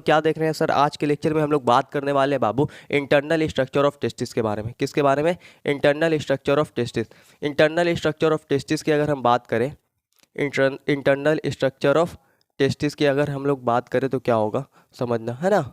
क्या देख रहे हैं सर, आज के लेक्चर में हम लोग बात करने वाले हैं बाबू इंटरनल स्ट्रक्चर ऑफ टेस्टिस के बारे में। किसके बारे में? Internal structure of testis. Internal structure of testis की अगर हम बात करें, इंटरनल स्ट्रक्चर ऑफ टेस्टिस की अगर हम लोग बात करें तो क्या होगा समझना है ना।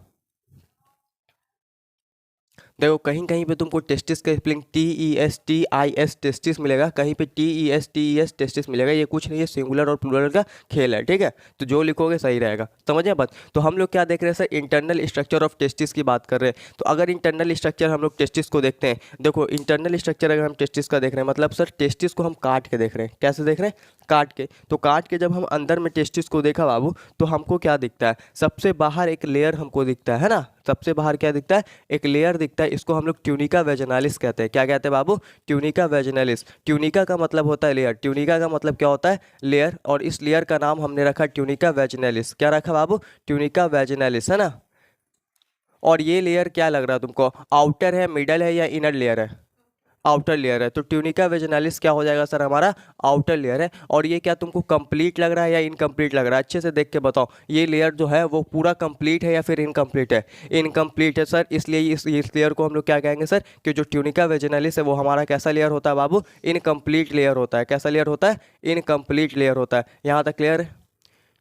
देखो कहीं कहीं पे तुमको टेस्टिस का स्पेलिंग TESTIS टेस्टिस मिलेगा, कहीं पे TESTES टेस्टिस मिलेगा। ये कुछ नहीं है, सिंगुलर और प्लूरल का खेल है, ठीक है। तो जो लिखोगे सही रहेगा, समझे बात। तो हम लोग क्या देख रहे हैं sir, internal structure of testis की बात कर रहे हैं। तो अगर इंटरनल स्ट्रक्चर हम लोग टेस्टिस को देखते हैं, देखो इंटरनल स्ट्रक्चर अगर हम टेस्टिस का देख रहे हैं, मतलब सर टेस्टिस को हम काट के देख रहे हैं। कैसे देख रहे हैं? काट के। तो काट के जब हम अंदर में टेस्टिस को देखा बाबू, तो हमको क्या दिखता है? सबसे बाहर एक लेयर हमको दिखता है ना। सबसे बाहर क्या दिखता है? एक लेयर दिखता है। इसको हम लोग ट्यूनिका वेजिनालिस कहते हैं। क्या कहते हैं बाबू? Tunica vaginalis. ट्यूनिका का मतलब होता है लेयर, ट्यूनिका का मतलब क्या होता है? लेयर। और इस लेयर का नाम हमने रखा ट्यूनिका वेजिनालिस। क्या रखा बाबू? ट्यूनिका वेजिनालिस, है ना। और ये लेयर क्या लग रहा है तुमको, आउटर है, मिडल है या इनर लेयर है? आउटर लेयर है। तो ट्यूनिका वेजिनालिस क्या हो जाएगा सर हमारा? आउटर लेयर है। और ये क्या तुमको कंप्लीट लग रहा है या इनकम्प्लीट लग रहा है? अच्छे से देख के बताओ, ये लेयर जो है वो पूरा कंप्लीट है या फिर इनकम्प्लीट है? इनकम्प्लीट है सर, इसलिए इस लेयर को हम लोग क्या कहेंगे सर, कि जो ट्यूनिका वेजिनालिस है वो हमारा कैसा लेयर होता है बाबू? इनकम्प्लीट लेयर होता है। कैसा लेयर होता है? इनकम्प्लीट लेयर होता है। यहाँ तक क्लियर है?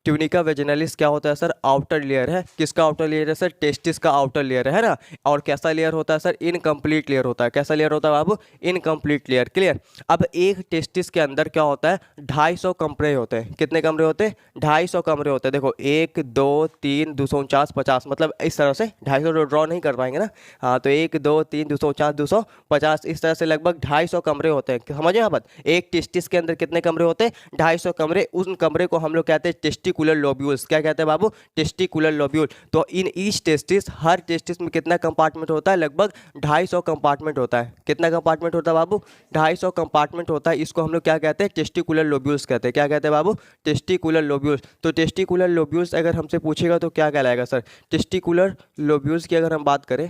ट्यूनिका वेजिनालिस क्या होता है सर? आउटर लेयर है। किसका आउटर लेयर है सर? टेस्टिस का आउटर लेयर है ना। और कैसा लेयर होता है सर? इनकम्प्लीट लेयर होता है। कैसा लेयर होता है बाबू? Incomplete layer. क्लियर। अब एक टेस्टिस के अंदर क्या होता है? 250 कमरे होते हैं। कितने कमरे होते हैं? 250 कमरे होते हैं। देखो 1 2 3 249 50, मतलब इस तरह से 250 ड्रॉ नहीं कर पाएंगे ना। हाँ, तो 1 2 3 249 250, इस तरह से लगभग 250 कमरे होते हैं। समझे यहाँ पर? एक टेस्टिस के अंदर कितने कमरे होते हैं? 250 कमरे। उन कमरे को हम लोग कहते हैं टेस्टिकुलर लोब्यूल्स। क्या कहते हैं बाबू? Testicular lobule. तो इन ईच टेस्टिस, हर टेस्टिस में कितना कंपार्टमेंट होता है? लगभग 250 कंपार्टमेंट होता है। कितना कंपार्टमेंट होता है बाबू? 250 कंपार्टमेंट होता है। इसको हम लोग क्या कहते हैं? टेस्टिकुलर लोब्यूल्स कहते हैं। क्या कहते हैं बाबू? Testicular lobules. तो टेस्टिकुलर लोब्यूल्स अगर हमसे पूछेगा तो क्या कहलाएगा सर? टेस्टिकुलर लोब्यूल्स की अगर हम बात करें,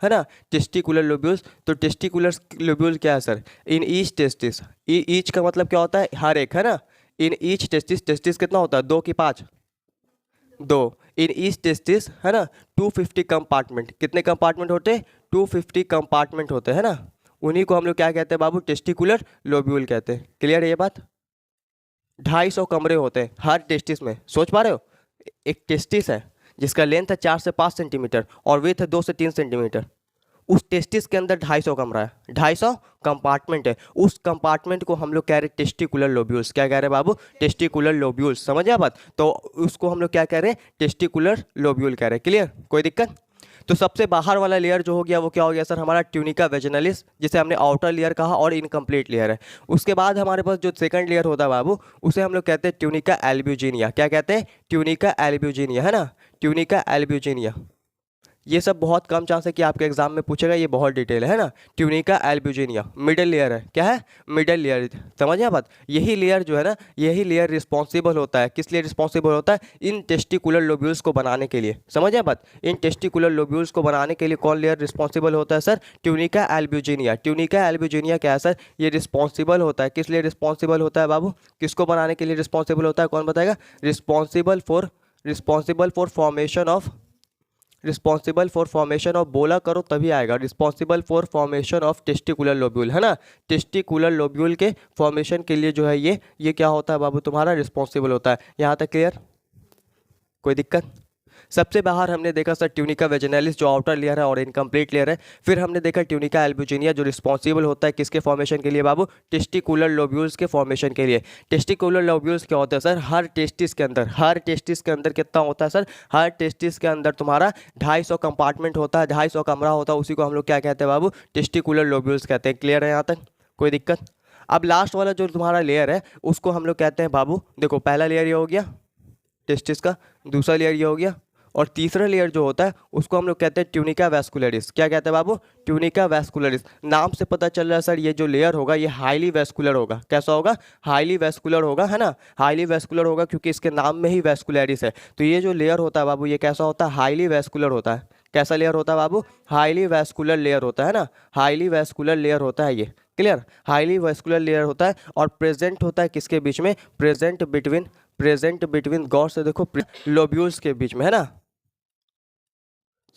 है ना, टेस्टिकुलर लोब्यूल्स। तो टेस्टिकुलर लोब्यूल क्या है सर? इन ईच टेस्टिस। ईच का मतलब क्या होता है? हर एक, है ना। इन ईच टेस्टिस, टेस्टिस कितना होता है? 2 की 5, 2। इन ईच टेस्टिस, है ना, 250 कंपार्टमेंट। कितने कंपार्टमेंट होते हैं? 250 कंपार्टमेंट होते हैं, है ना। उन्हीं को हम लोग क्या कहते हैं बाबू? टेस्टिकुलर लोब्यूल कहते हैं। क्लियर है ये बात? 250 कमरे होते हैं हर टेस्टिस में। सोच पा रहे हो? एक टेस्टिस है जिसका लेंथ है 4 से 5 सेंटीमीटर और विड्थ है 2 से 3 सेंटीमीटर। उस टेस्टिस के अंदर 250 कमरा है, 250 कंपार्टमेंट है। उस कंपार्टमेंट को हम लोग कह रहे हैं टेस्टिकुलर लोब्यूल्स। क्या कह रहे हैं बाबू? Testicular lobules. समझ आ बात? तो उसको हम लोग क्या कह रहे हैं? टेस्टिकुलर लोब्यूल कह रहे हैं। क्लियर? कोई दिक्कत? तो सबसे बाहर वाला लेयर जो हो गया वो क्या हो गया सर? हमारा ट्यूनिका वेजिनालिस, जिसे हमने आउटर लेयर कहा, और इनकम्प्लीट लेयर है। उसके बाद हमारे पास जो सेकंड लेयर होता है बाबू, उसे हम लोग कहते हैं ट्यूनिका एल्ब्यूजिनिया। क्या कहते हैं? ट्यूनिका एल्ब्यूजिनिया, है ना। Tunica albuginea. ये सब बहुत कम चांस है कि आपके एग्जाम में पूछेगा, ये बहुत डिटेल है ना। ट्यूनिका एल्ब्यूजिनिया मिडिल लेयर है। क्या है? Middle layer. समझ आ बात? यही लेयर जो है ना, यही लेयर रिस्पॉन्सिबल होता है। किस लिए रिस्पॉन्सिबल होता है? इन टेस्टिकुलर लोब्यूल्स को बनाने के लिए। समझ आ बात? इन टेस्टिकुलर लोब्यूल्स को बनाने के लिए कौन लेयर रिस्पॉन्सिबल होता है sir? Tunica albuginea. Tunica albuginea क्या है सर? ये रिस्पॉन्सिबल होता है। किस लिए रिस्पॉन्सिबल होता है बाबू? किसको बनाने के लिए रिस्पॉन्सिबल होता है? कौन बताएगा? Responsible for formation of, responsible for formation of, बोला करो तभी आएगा। Responsible for formation of testicular lobule, है ना। टेस्टिकुलर लोब्यूल के फॉर्मेशन के लिए जो है ये क्या होता है बाबू? तुम्हारा रिस्पॉन्सिबल होता है। यहाँ तक क्लियर? कोई दिक्कत? सबसे बाहर हमने देखा सर ट्यूनिका वेजिनालिस जो आउटर लेयर है और इनकम्प्लीट लेयर है। फिर हमने देखा ट्यूनिका एल्ब्यूजिनिया जो रिस्पॉन्सिबल होता है किसके फॉर्मेशन के लिए बाबू? टेस्टिकुलर लोब्यूल्स के फॉर्मेशन के लिए। टेस्टिकुलर लोब्यूल्स क्या होता है सर? हर टेस्टिस के अंदर, हर टेस्टिस के अंदर कितना होता है सर? हर टेस्टिस के अंदर तुम्हारा 250 कंपार्टमेंट होता है, 250 कमरा होता है। उसी को हम लोग क्या कहते हैं बाबू? टेस्टिकुलर लोब्यूल्स कहते हैं। क्लियर है यहाँ तक? कोई दिक्कत? अब लास्ट वाला जो तुम्हारा लेयर है उसको हम लोग कहते हैं बाबू, देखो पहला लेयर ये हो गया टेस्टिस का, दूसरा लेयर ये हो गया, और तीसरा लेयर जो होता है उसको हम लोग कहते हैं ट्यूनिका वैस्कुलरिस। क्या कहते हैं बाबू? ट्यूनिका वैस्कुलरिस। नाम से पता चल रहा है सर, ये जो लेयर होगा ये हाईली वैस्कुलर होगा। कैसा होगा? हाईली वैस्कुलर होगा, है ना। हाईली वैस्कुलर होगा क्योंकि इसके नाम में ही वैस्कुलरिस है। तो ये जो लेयर होता है बाबू, ये कैसा होता है? हाईली वैस्कुलर होता है। कैसा लेयर होता है बाबू? हाईली वैस्कुलर लेयर होता है ना। हाईली वैस्कुलर लेयर होता है ये। क्लियर? हाईली वैस्कुलर लेयर होता है और प्रेजेंट होता है किसके बीच में? प्रेजेंट बिटवीन गौर से देखो, लोब्यूल्स के बीच में, है ना।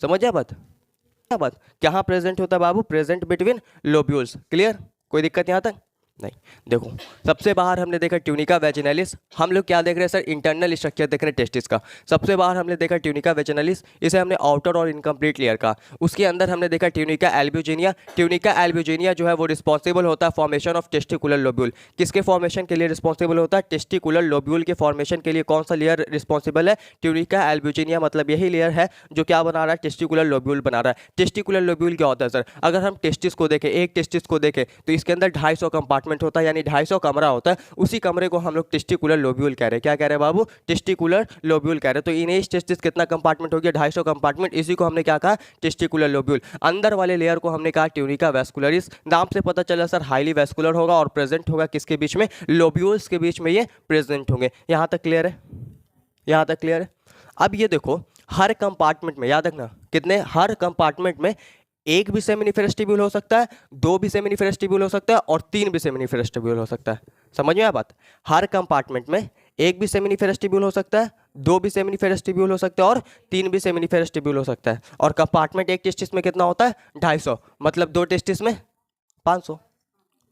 समझ बात? क्या बात? कहाँ प्रेजेंट होता है बाबू? Present between lobules. क्लियर? कोई दिक्कत यहाँ तक? नहीं। देखो, सबसे बाहर हमने देखा ट्यूनिका वेजिनलिस। हम लोग क्या देख रहे हैं सर? इंटरनल स्ट्रक्चर देख रहे हैं टेस्टिस का। सबसे बाहर हमने देखा ट्यूनिका वेजिनलिस, इसे हमने आउटर और इनकम्प्लीट लेयर का। उसके अंदर हमने देखा ट्यूनिका एल्ब्यूजिनिया। ट्यूनिका एल्ब्यूजिनिया जो है वो रिस्पॉन्सिबल होता है फॉर्मेशन ऑफ टेस्टिकुलर लोब्यूल। किसके फॉर्मेशन के लिए रिस्पॉन्सिबल होता है? टेस्टिकुलर लोब्यूल के फॉर्मेशन के लिए कौन सा लेयर रिस्पॉन्सिबल है? Tunica albuginea. मतलब यही लेयर है जो क्या बना रहा है? टेस्टिकुलर लोब्यूल बना रहा है। टेस्टिकुलर लोब्यूल क्या होता है सर? अगर हम टेस्टिस को देखें, एक टेस्टिस को देखें, तो इसके अंदर 250 कंपार्टमेंट होता है, यानी 250 कमरा होता है। उसी कमरे को हम लोग टेस्टिकुलर लोब्यूल कह रहे हैं। क्या कह रहे हैं बाबू? टेस्टिकुलर लोब्यूल कह रहे हैं। तो इनेज टेस्टिस कितना कंपार्टमेंट हो गया? 250 कंपार्टमेंट। इसी को हमने क्या कहा? Testicular lobule. अंदर वाले लेयर को हमने कहा ट्यूनिका वेस्कुलरिस। नाम से पता चला सर हाईली वेस्कुलर होगा और प्रेजेंट होगा किसके बीच में? लोब्यूल्स के बीच में ये प्रेजेंट होंगे। यहाँ तक क्लियर है? यहाँ तक क्लियर है? अब ये देखो, हर कंपार्टमेंट में याद रखना कितने, हर कंपार्टमेंट में एक भी सेमिनिफेरस ट्यूब्यूल हो सकता है, दो भी सेमिनिफेरस ट्यूब्यूल हो सकता है और तीन भी सेमिनिफेरस ट्यूब्यूल हो सकता है। समझ में आया बात? हर कंपार्टमेंट में एक भी सेमिनिफेरस ट्यूब्यूल हो सकता है, दो भी सेमिनिफेरस ट्यूब्यूल हो सकता है और तीन भी सेमिनिफेरस ट्यूब्यूल हो सकता है। और कंपार्टमेंट एक टेस्टिस में कितना होता है? 250। मतलब दो टेस्टिस में 500।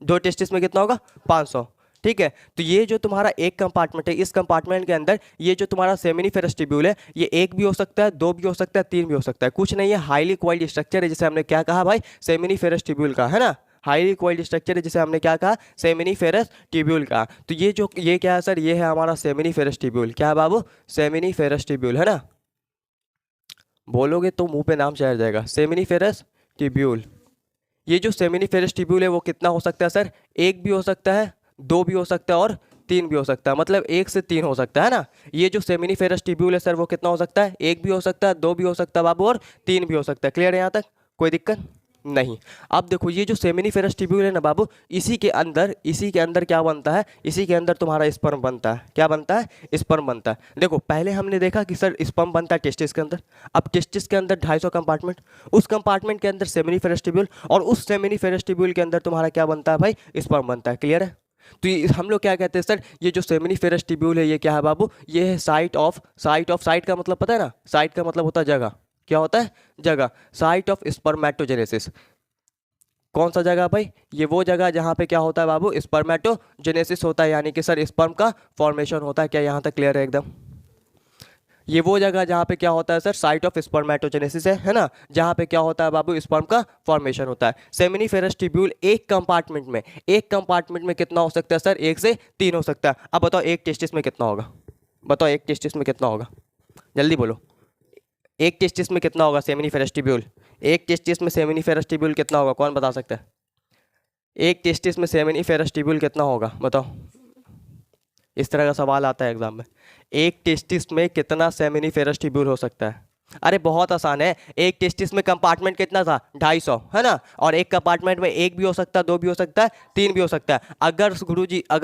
दो टेस्टिस में कितना होगा? 500। ठीक है, तो ये जो तुम्हारा एक कंपार्टमेंट है, इस कंपार्टमेंट के अंदर ये जो तुम्हारा सेमिनिफेरस ट्यूब्यूल है, ये एक भी हो सकता है, दो भी हो सकता है, तीन भी हो सकता है। कुछ नहीं है, हाईली क्वाइल्ड स्ट्रक्चर है जिसे हमने क्या कहा भाई? सेमिनिफेरस ट्यूब्यूल का, है ना? हाईली क्वाइल्ड स्ट्रक्चर है जिसे हमने क्या कहा? सेमिनिफेरस ट्यूब्यूल का। तो ये क्या है सर? ये है हमारा सेमिनिफेरस ट्यूब्यूल। क्या है बाबू? सेमिनिफेरस ट्यूब्यूल, है ना? बोलोगे तो मुंह पे नाम चढ़ जाएगा, सेमिनिफेरस ट्यूब्यूल। ये जो सेमिनिफेरस ट्यूब्यूल है वो कितना हो सकता है सर? एक भी हो सकता है, दो भी हो सकता है और तीन भी हो सकता है। मतलब एक से तीन हो सकता है ना? ये जो सेमिनिफेरस ट्यूब्यूल है सर वो कितना हो सकता है? एक भी हो सकता है, दो भी हो सकता है बाबू और तीन भी हो सकता है। क्लियर है यहाँ तक? कोई दिक्कत नहीं। अब देखो, ये जो सेमिनिफेरस ट्यूब्यूल है ना बाबू, इसी के अंदर क्या बनता है? इसी के अंदर तुम्हारा स्पर्म बनता है। क्या बनता है? स्पर्म बनता है। देखो, पहले हमने देखा कि सर स्पर्म बनता है टेस्टिस के अंदर। अब टेस्टिस के अंदर 250 कंपार्टमेंट, उस कंपार्टमेंट के अंदर सेमिनिफेरस ट्यूब्यूल, और उस सेमिनिफेरस ट्यूब्यूल के अंदर तुम्हारा क्या बनता है भाई? स्पर्म बनता है। क्लियर है? तो ये हम लोग क्या कहते हैं सर? ये जो सेमिनिफेरस ट्यूब्यूल है ये क्या है बाबू? ये है साइट का मतलब पता है ना? साइट का मतलब होता है जगह। क्या होता है? जगह। Site of spermatogenesis. कौन सा जगह भाई? ये वो जगह जहाँ पे क्या होता है बाबू? स्पर्मेटोजेनेसिस होता है, यानी कि सर स्पर्म का फॉर्मेशन होता है। क्या यहाँ तक क्लियर है एकदम? ये वो जगह जहाँ पे क्या होता है सर? साइट ऑफ स्पर्मेटोजेनेसिस है ना? जहाँ पे क्या होता है बाबू? स्पर्म का फॉर्मेशन होता है। सेमिनिफेरस ट्यूब्यूल एक कंपार्टमेंट में कितना हो सकता है सर? एक से तीन हो सकता है। अब बताओ एक टेस्टिस में कितना होगा? बताओ एक टेस्टिस में कितना होगा? जल्दी बोलो। एक टेस्टिस में कितना होगा सेमिनिफेरस ट्यूब्यूल? एक टेस्टिस में सेमिनिफेरस ट्यूब्यूल कितना होगा? कौन बता सकता है? एक टेस्टिस में सेमिनिफेरस ट्यूब्यूल कितना होगा? बताओ। इस तरह का सवाल आता है एग्जाम में। एक टेस्टिस में कितना सेमिनिफेरस ट्यूब्यूल हो सकता है? अरे बहुत आसान है। एक टेस्टिस में कंपार्टमेंट कितना था? 250, है ना? और एक कंपार्टमेंट में एक भी हो सकता है, दो भी हो सकता है, तीन भी हो सकता है। अगर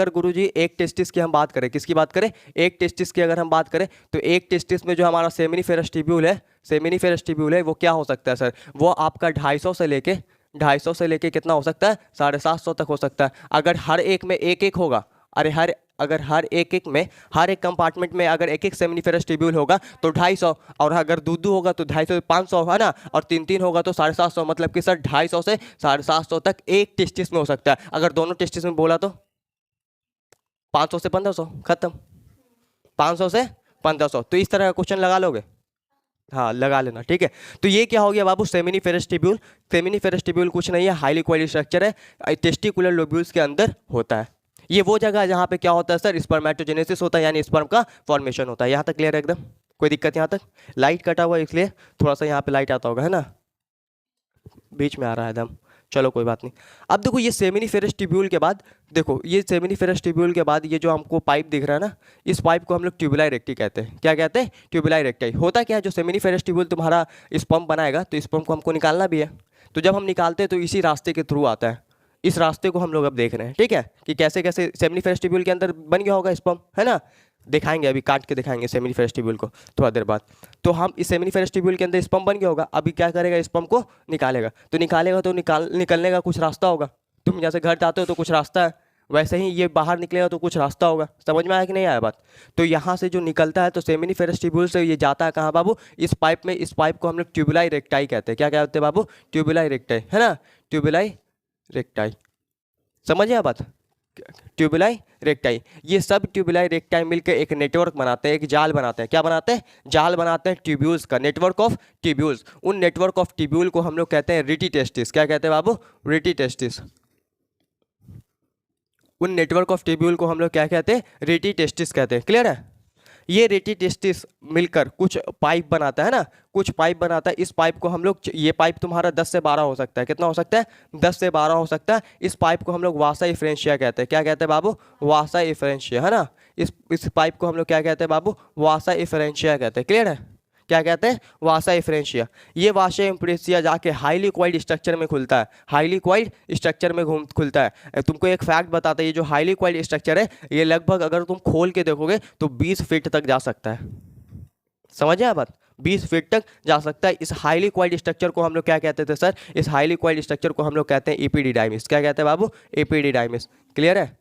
गुरुजी एक टेस्टिस की हम बात करें, किसकी बात करें? एक टेस्टिस की अगर हम बात करें, तो एक टेस्टिस में जो हमारा सेमिनिफेरस ट्यूब्यूल है वो क्या हो सकता है सर? वो आपका 250 से लेके कितना हो सकता है? 750 तक हो सकता है। अगर हर एक में एक एक होगा, अगर हर एक कंपार्टमेंट में अगर एक एक सेमिनिफेरस ट्यूब्यूल होगा तो 250, और अगर दो होगा तो 250 500, है ना? और तीन होगा तो 750। मतलब कि सर 250 से 750 तक एक टेस्टिस में हो सकता है। अगर दोनों टेस्टिस में बोला तो 500 से 1500 खत्म। 500 से 1500। तो इस तरह का क्वेश्चन लगा लोगे? हाँ, लगा लेना। ठीक है, तो ये क्या हो गया बाबू? Seminiferous tubule. सेमिनिफेरस ट्यूब्यूल कुछ नहीं है, हाईली क्वालिटी स्ट्रक्चर है, टेस्टिकुलर लोब्यूल्स के अंदर होता है। ये वो जगह है जहाँ पे क्या होता है सर? स्पर्मेटोजेनेसिस होता है, यानी स्पर्म का फॉर्मेशन होता है। यहाँ तक क्लियर है एकदम? कोई दिक्कत यहाँ तक? लाइट कटा हुआ है इसलिए थोड़ा सा यहाँ पे लाइट आता होगा, है ना? बीच में आ रहा है एकदम। चलो कोई बात नहीं। अब देखो, ये सेमिनिफेरस ट्यूब्यूल के बाद ये जो हमको पाइप दिख रहा है ना, इस पाइप को हम लोग ट्यूबुलाई रेक्टी कहते हैं। क्या कहते हैं? ट्यूबुलाई रेक्टी। होता क्या है? जो सेमिनिफेरस ट्यूब्यूल तुम्हारा स्पर्म बनाएगा, तो स्पर्म को हमको निकालना भी है। तो जब हम निकालते हैं तो इसी रास्ते के थ्रू आता है। इस रास्ते को हम लोग अब देख रहे हैं। ठीक है, कि कैसे कैसे सेमिनिफेरस ट्यूब्यूल के अंदर बन गया होगा स्पर्म, है ना? दिखाएंगे, अभी काट के दिखाएंगे सेमिनिफेरस ट्यूब्यूल को थोड़ा देर बाद। तो हम इस सेमिनिफेरस ट्यूब्यूल के अंदर स्पर्म बन गया होगा। अभी क्या करेगा? स्पर्म को निकालेगा। तो निकलने का कुछ रास्ता होगा। तुम जैसे घर जाते हो तो कुछ रास्ता है, वैसे ही ये बाहर निकलेगा तो कुछ रास्ता होगा। समझ में आया कि नहीं आया बात? तो यहाँ से जो निकलता है तो सेमिनिफेरस ट्यूब्यूल से ये जाता है कहाँ बाबू? इस पाइप में। इस पाइप को हम लोग ट्यूबुलाई रेक्टाई कहते हैं। क्या कहते हैं बाबू? ट्यूबुलाई रेक्टाई, है ना, ट्यूबुलाई रेक्टाई। समझ आया बात? ट्यूबुलाई रेक्टाई, ये सब ट्यूबुलाई रेक्टाई मिलकर एक नेटवर्क बनाते हैं, एक जाल बनाते हैं। क्या बनाते हैं? जाल बनाते हैं ट्यूब्यूल्स का, नेटवर्क ऑफ ट्यूब्यूल्स। उन नेटवर्क ऑफ ट्यूब्यूल को हम लोग कहते हैं रिटी टेस्टिस। क्या कहते हैं बाबू? रिटी टेस्टिस। उन नेटवर्क ऑफ ट्यूब्यूल को हम लोग क्या कहते हैं? रिटी टेस्टिस कहते हैं। क्लियर है? ये रेटी टेस्टिस मिलकर कुछ पाइप बनाता है ना, कुछ पाइप बनाता है। इस पाइप को हम लोग, ये पाइप तुम्हारा 10 से 12 हो सकता है। कितना हो सकता है? 10 से 12 हो सकता है। इस पाइप को हम लोग वासा इफ्रेंशिया कहते हैं। क्या कहते हैं बाबू? वासा इफ्रेंशिया, है ना। इस पाइप को हम लोग क्या कहते हैं बाबू? वासा इफ्रेंशिया कहते हैं। क्लियर है? क्या कहते हैं? वासा इफ्रेंशिया। ये वासा इफ्रेंशिया जाके हाईली क्वाइल्ड स्ट्रक्चर में खुलता है, हाईली क्वाइल्ड स्ट्रक्चर में खुलता है। तुमको एक फैक्ट बताता है, ये जो हाईली क्वाइल्ड स्ट्रक्चर है ये लगभग अगर तुम खोल के देखोगे तो 20 फीट तक जा सकता है। समझ आया बात? 20 फीट तक जा सकता है। इस हाईली क्वाइल्ड स्ट्रक्चर को हम लोग क्या कहते थे सर? इस हाईली क्वाइल्ड स्ट्रक्चर को हम लोग कहते हैं एपिडिडाइमिस। क्या कहते हैं बाबू? एपिडिडाइमिस। क्लियर है?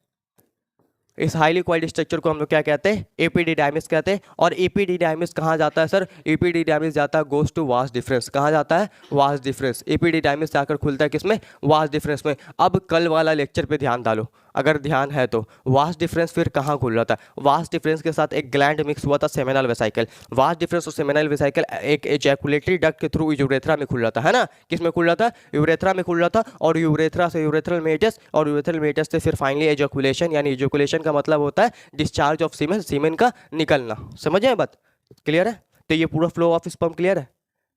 इस हाईली क्वाइल्ड स्ट्रक्चर को हम लोग क्या कहते हैं? एपिडिडाइमिस कहते हैं। और एपिडिडाइमिस कहाँ जाता है सर? एपिडिडाइमिस जाता है गोस टू वास डिफरेंस। कहाँ जाता है? Vas deferens. एपिडिडाइमिस जाकर खुलता है किसमें? वास डिफरेंस में। अब कल वाला लेक्चर पे ध्यान डालो, अगर ध्यान है तो। वास डिफरेंस फिर कहाँ खुल रहा था? वास डिफरेंस के साथ एक ग्लैंड मिक्स हुआ था, सेमिनल वेसाइकल। वास डिफरेंस और सेमिनल वेसाइकल एक एजैकुलेटरी डक्ट के थ्रू यूरेथ्रा में खुल रहा था, है ना। किस में खुल रहा था? यूरेथ्रा में खुल रहा था। और यूरेथ्रा से यूरेथ्रल मेटस, और यूरेथ्रल मेटस से फिर फाइनली एजैकुलेशन, यानी एजैकुलेशन का मतलब होता है डिस्चार्ज ऑफ सीमेन, सीमेन का निकलना। समझ आए बात? क्लियर है? तो ये पूरा फ्लो ऑफ स्पर्म क्लियर है?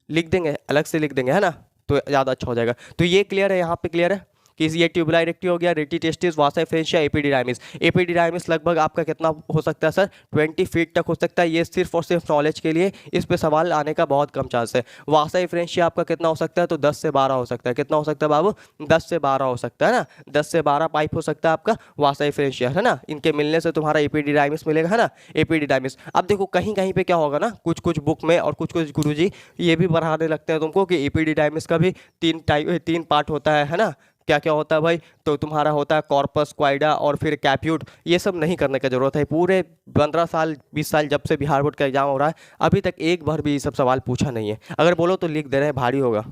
लिख देंगे, अलग से लिख देंगे, है ना, तो ज़्यादा अच्छा हो जाएगा। तो ये क्लियर है, यहाँ पे क्लियर है कि ये ट्यूबुलाई रेक्टी हो गया, रेटी टेस्टिस, वासा इफ्रेंशिया, एपिडिडाइमिस। एपिडिडाइमिस लगभग आपका कितना हो सकता है सर? 20 फीट तक हो सकता है। ये सिर्फ और सिर्फ नॉलेज के लिए, इस पे सवाल आने का बहुत कम चांस है। वासा इफ्रेंशिया आपका कितना हो सकता है? तो 10 से 12 हो सकता है। कितना हो सकता है बाबू? 10 से 12 हो सकता है ना। 10 से 12 पाइप हो सकता है आपका वासा इफ्रेंशिया, है ना। इनके मिलने से तुम्हारा एपिडिडाइमिस मिलेगा, है ना, एपिडिडाइमिस। अब देखो कहीं कहीं पे क्या होगा ना, कुछ कुछ बुक में और कुछ कुछ गुरुजी ये भी बढ़ाने लगते हैं तुमको कि एपिडिडाइमिस का भी 3 पार्ट होता है ना। क्या क्या होता है भाई? तो तुम्हारा होता है कॉर्पस, क्वाइडा और फिर कैप्यूट। ये सब नहीं करने का जरूरत है। पूरे 15 साल 20 साल जब से बिहार बोर्ड का एग्जाम हो रहा है, अभी तक एक बार भी ये सब सवाल पूछा नहीं है। अगर बोलो तो लिख दे रहे हैं, भारी होगा,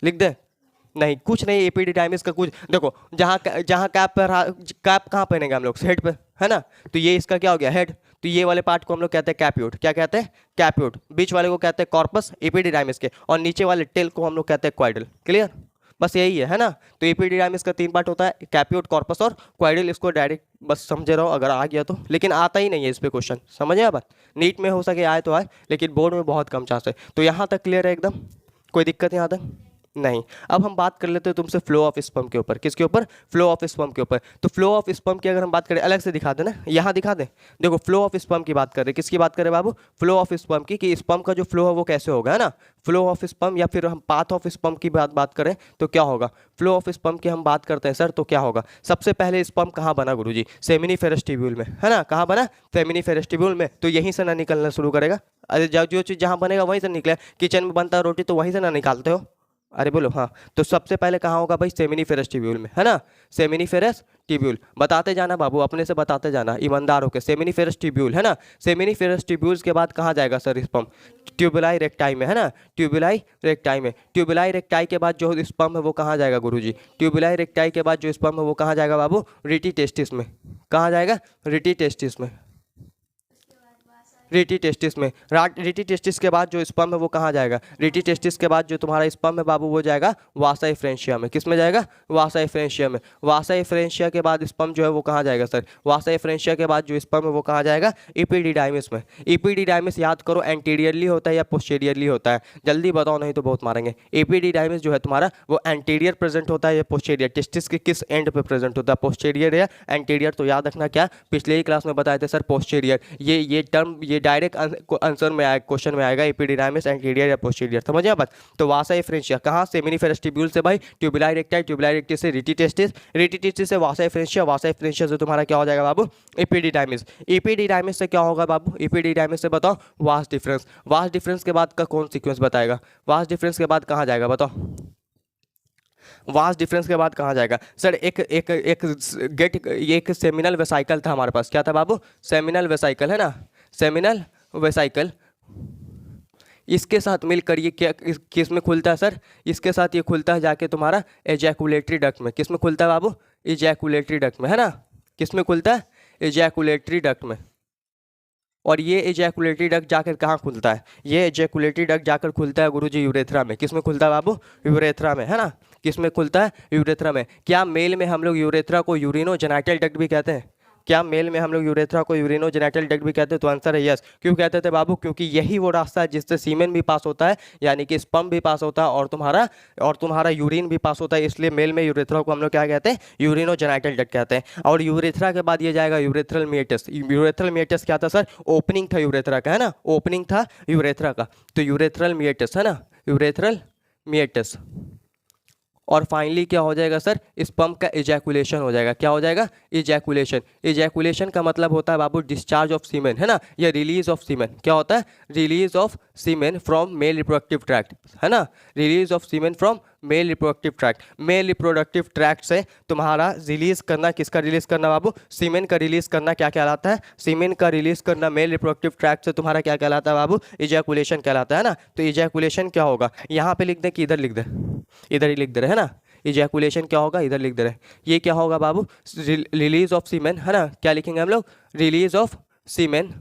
लिख दे। नहीं, कुछ नहीं। एपिडिडाइमिस का कुछ देखो, जहाँ जहाँ कैप पर, कैप कहाँ पहनेंगे हम लोग? हेड पे, है ना। तो ये इसका क्या हो गया? हेड। तो ये वाले पार्ट को हम लोग कहते हैं कैप्यूट। क्या कहते हैं? कैप्यूट। बीच वाले को कहते हैं कॉर्पस, एपिडिडाइमिस के, और नीचे वाले टेल को हम लोग कहते हैं क्वाइडल। क्लियर? बस यही है ना। तो एपिडिडाइमिस का 3 पार्ट होता है, कैप्यूट, कॉर्पस और क्वाइडल। इसको डायरेक्ट बस समझे रहो अगर आ गया तो, लेकिन आता ही नहीं है इस पे क्वेश्चन। समझे आप बात? नीट में हो सके आए तो आए, लेकिन बोर्ड में बहुत कम चांस है। तो यहाँ तक क्लियर है एकदम? कोई दिक्कत यहाँ तक नहीं। अब हम बात कर लेते हैं तुमसे फ्लो ऑफ स्पर्म के ऊपर। किसके ऊपर? फ्लो ऑफ स्पर्म के ऊपर। तो फ्लो ऑफ स्पर्म की अगर हम बात करें, अलग से दिखा देना, यहाँ दिखा दें। देखो फ्लो ऑफ स्पर्म की बात कर रहे हैं, किसकी बात करें बाबू? फ्लो ऑफ स्पर्म की, कि स्पर्म का जो फ्लो है वो कैसे होगा, है ना। फ्लो ऑफ स्पर्म, या फिर हम पाथ ऑफ स्पर्म की बात करें तो क्या होगा? फ्लो ऑफ स्पर्म की हम बात करते हैं सर, तो क्या होगा? सबसे पहले स्पर्म कहाँ बना गुरुजी? सेमिनिफेरस ट्यूब्यूल में, है ना। कहाँ बना? सेमिनिफेरस ट्यूब्यूल में। तो यहीं से ना निकलना शुरू करेगा। अरे जो चीज़ जहाँ बनेगा वहीं से निकले। किचन में बनता है रोटी तो वहीं से ना निकालते हो? अरे बोलो हाँ। तो सबसे पहले कहाँ होगा भाई? सेमिनिफेरस ट्यूब्यूल में, है ना। सेमिनिफेरस ट्यूब्यूल बताते जाना बाबू, अपने से बताते जाना ईमानदार होकर। सेमिनिफेरस ट्यूब्यूल, है ना। सेमिनिफेरस ट्यूब्यूल्स के बाद कहाँ जाएगा सर स्पर्म? ट्यूबुलाई रेक्टाई में, है ना। ट्यूबुलाई रेक्टाई में। ट्यूबुलाई रेक्टाई के बाद जो स्पर्म है वो कहाँ जाएगा गुरुजी? ट्यूबुलाई रेक्टाई के बाद जो स्पर्म है वो कहाँ जाएगा बाबू? रिटी टेस्टिस में। कहाँ जाएगा? रिटी टेस्टिस में। रिटी टेस्टिस में। रिटी टेस्टिस के बाद जो स्पर्म है वो कहाँ जाएगा? रिटी टेस्टिस के बाद जो तुम्हारा स्पर्म है बाबू वो जाएगा वासा इफ्रेंशिया में। किस में जाएगा? वासा इफ्रेंशिया में। वासा इफ्रेंशिया के बाद स्पर्म जो है वो कहाँ जाएगा सर? वासा इफ्रेंशिया के बाद जो स्पर्म है वो कहाँ जाएगा? एपिडिडाइमिस में। एपिडिडाइमिस याद करो एंटीरियरली होता है या पोस्टीरियरली होता है? जल्दी बताओ नहीं तो बहुत मारेंगे। एपिडिडाइमिस जो है तुम्हारा वो एंटीरियर प्रेजेंट होता है या पोस्टीरियर? टेस्टिस के किस एंड पे प्रेजेंट होता है? पोस्टीरियर या एंटीरियर? तो याद रखना क्या पिछले ही क्लास में बताए थे सर, पोस्टीरियर। ये टर्म ये डायरेक्ट आंसर में आएगा, क्वेश्चन में आएगा एपिडिडाइमिस एंटीरियर या पोस्टीरियर। समझिए बात? तो वासा इफ्रेंशिया कहाँ? सेमिनिफेरस ट्यूब्यूल से भाई ट्यूबुलाई रेक्टाई, ट्यूबुलाई रेक्टाई से रिटी टेस्टिस, रिटी टेस्टिस से वासा इफ्रेंशिया, वासा इफ्रेंशिया से तुम्हारा क्या हो जाएगा बाबू? एपिडिडाइमिस। एपिडिडाइमिस से क्या होगा बाबू? एपिडिडाइमिस से बताओ वास डिफरेंस। वास डिफरेंस के बाद का कौन सीक्वेंस बताएगा? वास डिफरेंस के बाद कहाँ जाएगा बताओ? वास डिफरेंस के बाद कहाँ जाएगा सर? एक एक एक गेट, एक सेमिनल वेसाइकल था हमारे पास, क्या था बाबू? सेमिनल वेसाइकल है ना, सेमिनल वेसाइकल। इसके साथ मिलकर ये क्या किस में खुलता है सर? इसके साथ ये खुलता है जाके तुम्हारा एजैकुलेटरी डक्ट में। किस में खुलता है बाबू? एजैकुलेटरी डक्ट में, है ना? किस में खुलता है? एजैकुलेटरी डक्ट में। और ये एजैकुलेटरी डक्ट जाकर कहाँ खुलता है? ये एजैकुलेटरी डक्ट जाकर खुलता है गुरुजी यूरेथ्रा में। किस में खुलता है बाबू? यूरेथ्रा में, है ना? किस में खुलता है? यूरेथ्रा में। क्या मेल में हम लोग यूरेथ्रा को यूरिनोजेनाइटल डक्ट भी कहते हैं? क्या मेल में हम लोग यूरेथ्रा को यूरिनोजेनाइटल डक्ट भी कहते हैं? तो आंसर है यस। क्यों कहते थे बाबू? क्योंकि यही वो रास्ता है जिससे सीमेन भी पास होता है, यानी कि स्पर्म भी पास होता है और तुम्हारा यूरिन भी पास होता है। इसलिए मेल में यूरेथ्रा को हम लोग क्या कहते हैं? यूरिनोजेनाइटल डक्ट कहते हैं। और यूरेथ्रा के बाद ये जाएगा यूरेथ्रल मिएटस। यूरेथ्रल मिएटस क्या था सर? ओपनिंग था यूरेथ्रा का, है ना? ओपनिंग था यूरेथ्रा का, तो यूरेथ्रल मिएटस, है ना? Urethral meatus. और फाइनली क्या हो जाएगा सर? स्पर्म का इजैकुलेशन हो जाएगा। क्या हो जाएगा? इजैकुलेशन। इजैकुलेशन का मतलब होता है बाबू डिस्चार्ज ऑफ सीमेन, है ना? या रिलीज ऑफ सीमेन। क्या होता है? Release of semen from male reproductive tract, है ना? Release of semen from male reproductive tract. Male reproductive tract से तुम्हारा रिलीज करना, किसका रिलीज करना बाबू? सीमेन का रिलीज करना क्या कहलाता है? सीमेन का रिलीज करना मेल रिप्रोडक्टिव ट्रैक्ट से तुम्हारा क्या कहलाता है बाबू? इजैकुलेशन कहलाता है ना? तो इजैकुलेशन क्या होगा? यहाँ पे लिख दें कि इधर लिख दें? इधर ही लिख दे रहे, है ना? इजैकुलेशन क्या होगा? इधर लिख दे रहे। ये क्या होगा बाबू? रिलीज ऑफ सीमेन, है ना? क्या लिखेंगे हम लोग? रिलीज ऑफ सीमेन।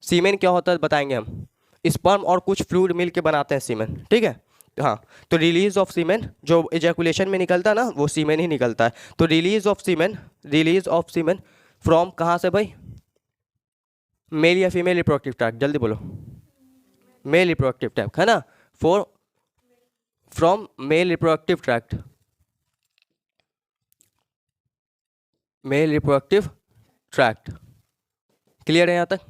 सीमेन क्या होता है बताएंगे हम। स्पर्म और कुछ फ्लूइड मिल के बनाते हैं सीमेन, ठीक है? हाँ, तो रिलीज ऑफ सीमेन जो इजैकुलेशन में निकलता है ना, वो सीमेन ही निकलता है। तो release of semen, release of semen from कहाँ से भाई? मेल या फीमेल रिप्रोडक्टिव ट्रैक्ट? जल्दी बोलो। मेल रिप्रोडक्टिव ट्रैक्ट, है ना? From male reproductive tract, male reproductive tract. Clear है यहाँ तक?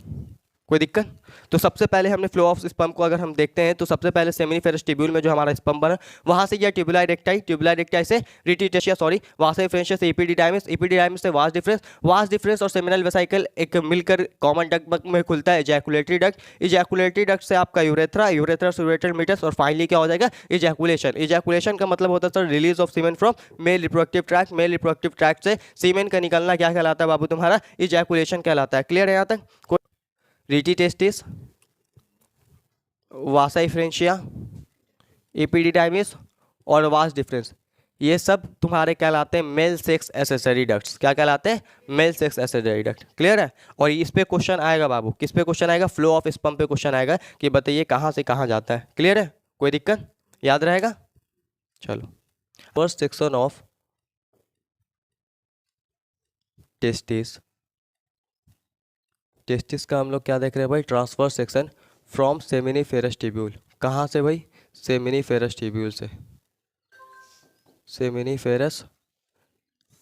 कोई दिक्कत? तो सबसे पहले हमने फ्लो ऑफ स्पर्म को अगर हम देखते हैं तो सबसे पहले सेमिनिफेरस ट्यूब्यूल में जो हमारा स्पर्म बना, वहाँ से यह ट्यूबुलाई रेक्टाई, ट्यूबुलाई रेक्टाई से रिटिटेशिया, सॉरी, वहाँ से फ्रेंशियस से इपीडिडाइमिस, इपीडिडाइमिस से वास डिफरेंस और सेमिनल वेसाइकल एक मिलकर कॉमन डक्ट में खुलता है इजैकुलेटरी डक्ट। इजैकुलेटरी डक्ट से आपका यूरेथ्रा, यूरेथ्रा से यूरेथ्रल मीटस, और फाइनली क्या हो जाएगा? इजैकुलेशन। इजैकुलेशन का मतलब होता है sir release of semen from male reproductive tract. Male reproductive tract से सीमेन का निकलना क्या कहलाता है बाबू? तुम्हारा इजैकुलेशन कहलाता है। क्लियर है यहाँ तक? रिटिटेस्टिस, वासाई फ्रेंशिया, एपिडिडाइमिस और वास डिफरेंस, ये सब तुम्हारे कहलाते हैं मेल सेक्स एसेसरी डक्ट्स। क्या कहलाते हैं? Male sex accessory duct. Clear है? और इस पे क्वेश्चन आएगा बाबू, किस पे क्वेश्चन आएगा? फ्लो ऑफ स्पर्म पे क्वेश्चन आएगा कि बताइए कहाँ से कहाँ जाता है। क्लियर है? कोई दिक्कत? याद रहेगा? चलो, first section of testis. Testis का हम लोग क्या देख रहे हैं भाई? Transfer section from seminiferous tubule. कहाँ से भाई? सेमिनिफेरस ट्यूब्यूल से, सेमिनिफेरस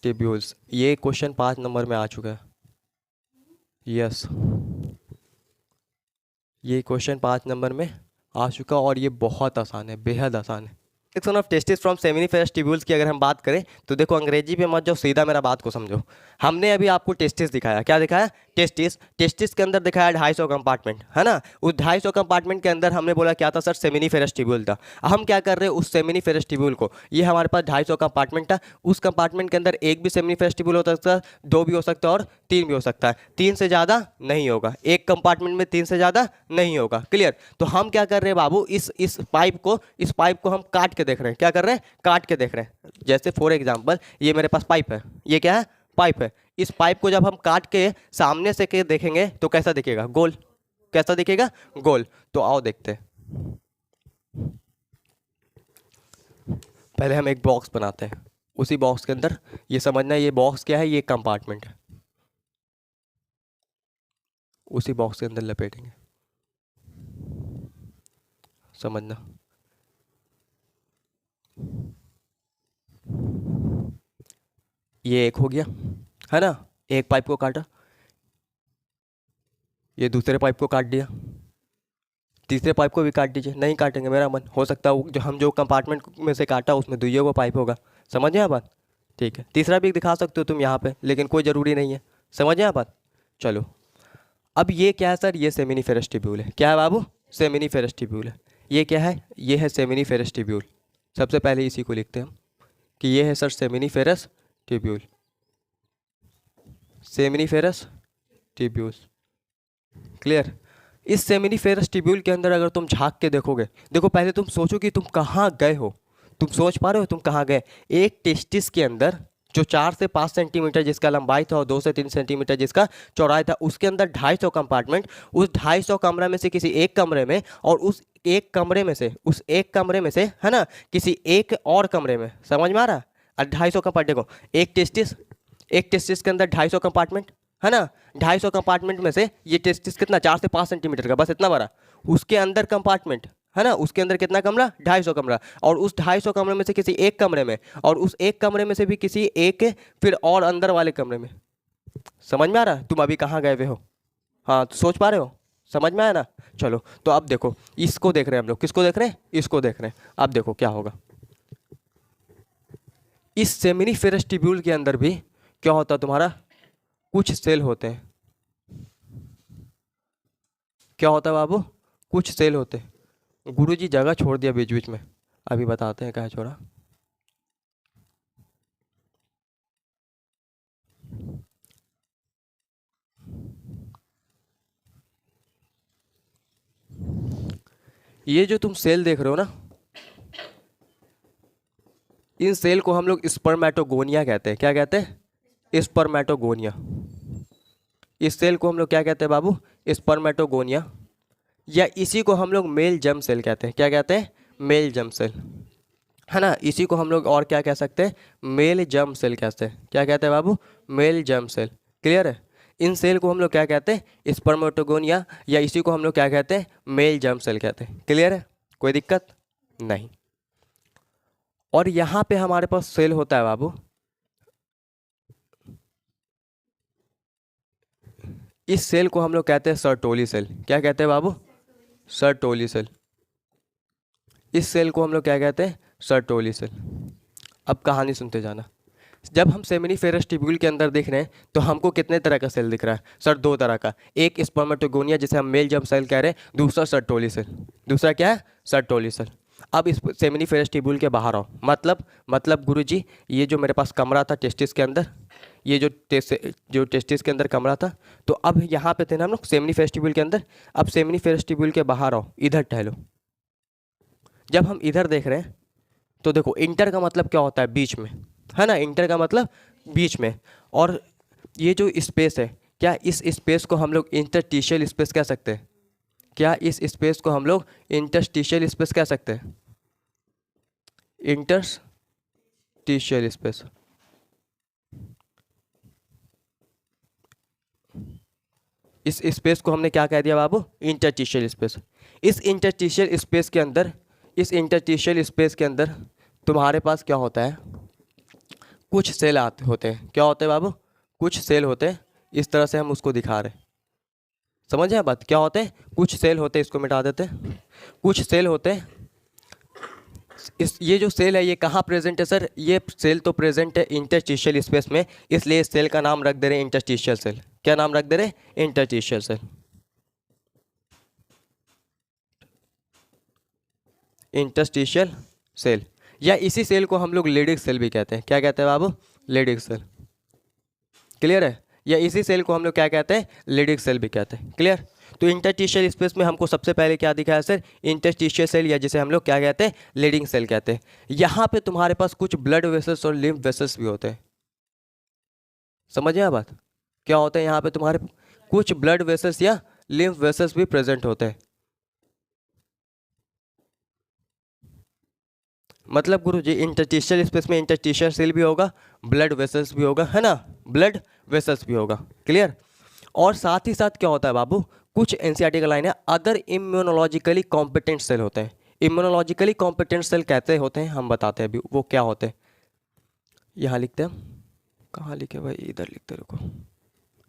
ट्यूब्यूल्स। ये क्वेश्चन 5 नंबर में आ चुका है। यस, ये क्वेश्चन 5 नंबर में आ चुका और ये बहुत आसान है, बेहद आसान है। Section of testis from seminiferous tubules की अगर हम बात करें तो देखो, अंग्रेजी पे मत जाओ, सीधा मेरा बात को समझो। हमने अभी आपको टेस्टिस दिखाया, क्या दिखाया? टेस्टिस। टेस्टिस के अंदर दिखाया 250 कंपार्टमेंट, है ना? उस 250 कंपार्टमेंट के अंदर हमने बोला क्या था सर? सेमिनिफेरस ट्यूब्यूल था। हम क्या कर रहे हैं? उस सेमिनिफेरस ट्यूब्यूल को, ये हमारे पास 250 कंपार्टमेंट था, उस कंपार्टमेंट के अंदर एक भी सेमिनिफेरस ट्यूब्यूल हो सकता है, 2 भी हो सकता है और 3 भी हो सकता है। 3 से ज़्यादा नहीं होगा, एक कंपार्टमेंट में 3 से ज़्यादा नहीं होगा। क्लियर? तो हम क्या कर रहे हैं बाबू? इस पाइप को हम काट के देख रहे हैं। क्या कर रहे हैं? काट के देख रहे हैं। जैसे फॉर एग्जांपल ये मेरे पास पाइप है, ये क्या है? पाइप है। इस पाइप को जब हम काट के सामने से के देखेंगे तो कैसा दिखेगा? गोल। कैसा दिखेगा? गोल। तो आओ देखते हैं। पहले हम एक बॉक्स बनाते हैं, उसी बॉक्स के अंदर ये समझना ये बॉक्स क्या है? ये कंपार्टमेंट है, उसी बॉक्स के अंदर लपेटेंगे, समझना। ये एक हो गया, है ना? एक पाइप को काटा, ये दूसरे पाइप को काट दिया, तीसरे पाइप को भी काट दीजिए। नहीं काटेंगे, मेरा मन, हो सकता है जो हम जो कंपार्टमेंट में से काटा उसमें दुइयों को पाइप होगा। समझे आप बात? ठीक है, तीसरा भी दिखा सकते हो तुम यहाँ पे, लेकिन कोई ज़रूरी नहीं है। समझे आप बात? चलो, अब ये क्या है सर? ये सेमिनिफेरस ट्यूब्यूल है। क्या है बाबू? सेमिनिफेरस ट्यूब्यूल है। ये क्या है? ये है सेमिनिफेरस ट्यूब्यूल। सबसे पहले इसी को लिखते हैं हम, कि ये है sir seminiferous tubule, seminiferous tubule. Clear. इस सेमिनिफेरस ट्यूब्यूल के अंदर अगर तुम झांक के देखोगे, देखो पहले तुम सोचो कि तुम कहाँ गए हो, तुम सोच पा रहे हो तुम कहाँ गए। एक टेस्टिस के अंदर जो 4 से 5 सेंटीमीटर जिसका लंबाई था और 2 से 3 सेंटीमीटर जिसका चौड़ाई था, उसके अंदर 250 कंपार्टमेंट, उस 250 कमरे में से किसी एक कमरे में, और उस एक कमरे में से, उस एक कमरे में से है ना, किसी एक और कमरे में, समझ में आ रहा। और 250 कंपार्टमेंट, देखो एक टेस्टिस के अंदर 250 कंपार्टमेंट है ना, 250 कंपार्टमेंट में से ये टेस्टिस कितना 4 से 5 सेंटीमीटर का, बस इतना बड़ा, उसके अंदर कंपार्टमेंट है ना, उसके अंदर कितना कमरा, 250 कमरा, और उस 250 कमरे में से किसी एक कमरे में, और उस एक कमरे में से भी किसी एक फिर और अंदर वाले कमरे में। समझ में आ रहा है तुम अभी कहाँ गए हुए हो। हाँ तो सोच पा रहे हो, समझ में आया ना। चलो तो अब देखो, इसको देख रहे हैं हम लोग, किसको देख रहे हैं, इसको देख रहे हैं। अब देखो क्या होगा, इस सेमिनिफेरस ट्यूब्यूल के अंदर भी क्या होता है तुम्हारा, कुछ सेल होते हैं। क्या होता है बाबू, कुछ सेल होते हैं। गुरुजी जगह छोड़ दिया बीच बीच में, अभी बताते हैं क्या छोड़ा। ये जो तुम सेल देख रहे हो ना, इन सेल को हम लोग स्पर्मेटोगोनिया कहते हैं। क्या कहते हैं, स्पर्मेटोगोनिया। इस सेल को हम लोग क्या कहते हैं बाबू, स्पर्मेटोगोनिया, या इसी को हम लोग मेल जर्म सेल कहते हैं। क्या कहते हैं, मेल जर्म सेल, है ना। इसी को हम लोग और क्या कह सकते हैं, मेल जर्म सेल कहते हैं। क्या कहते हैं बाबू, मेल जर्म सेल। क्लियर है। इन सेल को हम लोग क्या कहते हैं, स्पर्मेटोगोनिया, या इसी को हम लोग क्या कहते हैं, मेल जर्म सेल कहते हैं। क्लियर है, कोई दिक्कत नहीं। और यहाँ पे हमारे पास सेल होता है बाबू, इस सेल को हम लोग कहते हैं सर्टोली सेल। क्या कहते हैं बाबू, सर्टोली सेल। इस सेल को हम लोग क्या कहते हैं, सर्टोली सेल। अब कहानी सुनते जाना। जब हम सेमिनिफेरस ट्यूब्यूल के अंदर देख रहे हैं तो हमको कितने तरह का सेल दिख रहा है सर, 2 तरह का। एक स्पर्मेटोगोनिया जिसे हम मेल जर्म सेल कह रहे हैं, दूसरा सर्टोली सेल। दूसरा क्या है, सर्टोली सेल। अब इस सेमिनिफेरस ट्यूब्यूल के बाहर आओ, मतलब गुरुजी ये जो मेरे पास कमरा था टेस्टिस के अंदर, ये जो टेस्टिस के अंदर कमरा था, तो अब यहाँ पे थे ना हम लोग सेमिनिफेरस ट्यूब्यूल के अंदर। अब सेमिनिफेरस ट्यूब्यूल के बाहर आओ, इधर टहलो। जब हम इधर देख रहे हैं तो देखो, इंटर का मतलब क्या होता है, बीच में, है ना। इंटर का मतलब बीच में। और ये जो स्पेस है, क्या इस स्पेस को हम लोग इंटरस्टिशियल स्पेस कह सकते हैं। क्या इस स्पेस को हम लोग इंटरस्टिशियल स्पेस कह सकते हैं, इंटरस्टिशियल स्पेस। इस स्पेस को हमने क्या कह दिया बाबू, इंटरस्टिशियल स्पेस। इस इंटरस्टिशियल स्पेस के अंदर, इस इंटरस्टिशियल स्पेस के अंदर तुम्हारे पास क्या होता है, कुछ सेल होते हैं। क्या होते हैं बाबू, कुछ सेल होते हैं। इस तरह से हम उसको दिखा रहे हैं, समझ आए बात। क्या होते हैं, कुछ सेल होते हैं। इसको मिटा देते हैं, कुछ सेल होते हैं। ये जो सेल है ये कहाँ प्रेजेंट है सर, ये सेल तो प्रेजेंट है इंटरस्टिशियल स्पेस में, इसलिए इस सेल का नाम रख दे रहे हैं इंटरस्टिशियल सेल। क्या नाम रख दे रहे हैं, इंटरस्टिशियल सेल। इंटरस्टिशियल सेल, या इसी सेल को हम लोग लेडिक सेल भी कहते हैं। क्या कहते हैं बाबू, लेडिक सेल। क्लियर है। या इसी सेल को हम लोग क्या कहते हैं, लेडिक सेल भी कहते हैं। क्लियर। तो इंटरस्टिशियल स्पेस में हमको सबसे पहले क्या दिखा है सर, इंटरस्टिशियल सेल, या जिसे हम लोग क्या कहते हैं, लीडिंग सेल कहते हैं। यहाँ पे तुम्हारे पास कुछ ब्लड वेसल्स और लिम्फ वेसल्स भी होते हैं। समझिए आप बात, क्या होता है यहाँ पे तुम्हारे कुछ ब्लड वेसल्स या लिम्फ वेसल्स भी प्रेजेंट होते हैं। मतलब गुरु जी इंटरस्टिशियल स्पेस में इंटरस्टिशियल सेल भी होगा, ब्लड वेसल्स भी होगा, है ना, ब्लड वेसल्स भी होगा। क्लियर। और साथ ही साथ क्या होता है बाबू, कुछ एनसीईआरटी का लाइन है, अगर इम्यूनोलॉजिकली कॉम्पिटेंट सेल होते हैं। इम्यूनोलॉजिकली कॉम्पिटेंट सेल कैसे होते हैं हम बताते हैं अभी, वो क्या होते हैं। यहाँ लिखते हैं, कहाँ लिखे भाई, इधर लिखते रुको,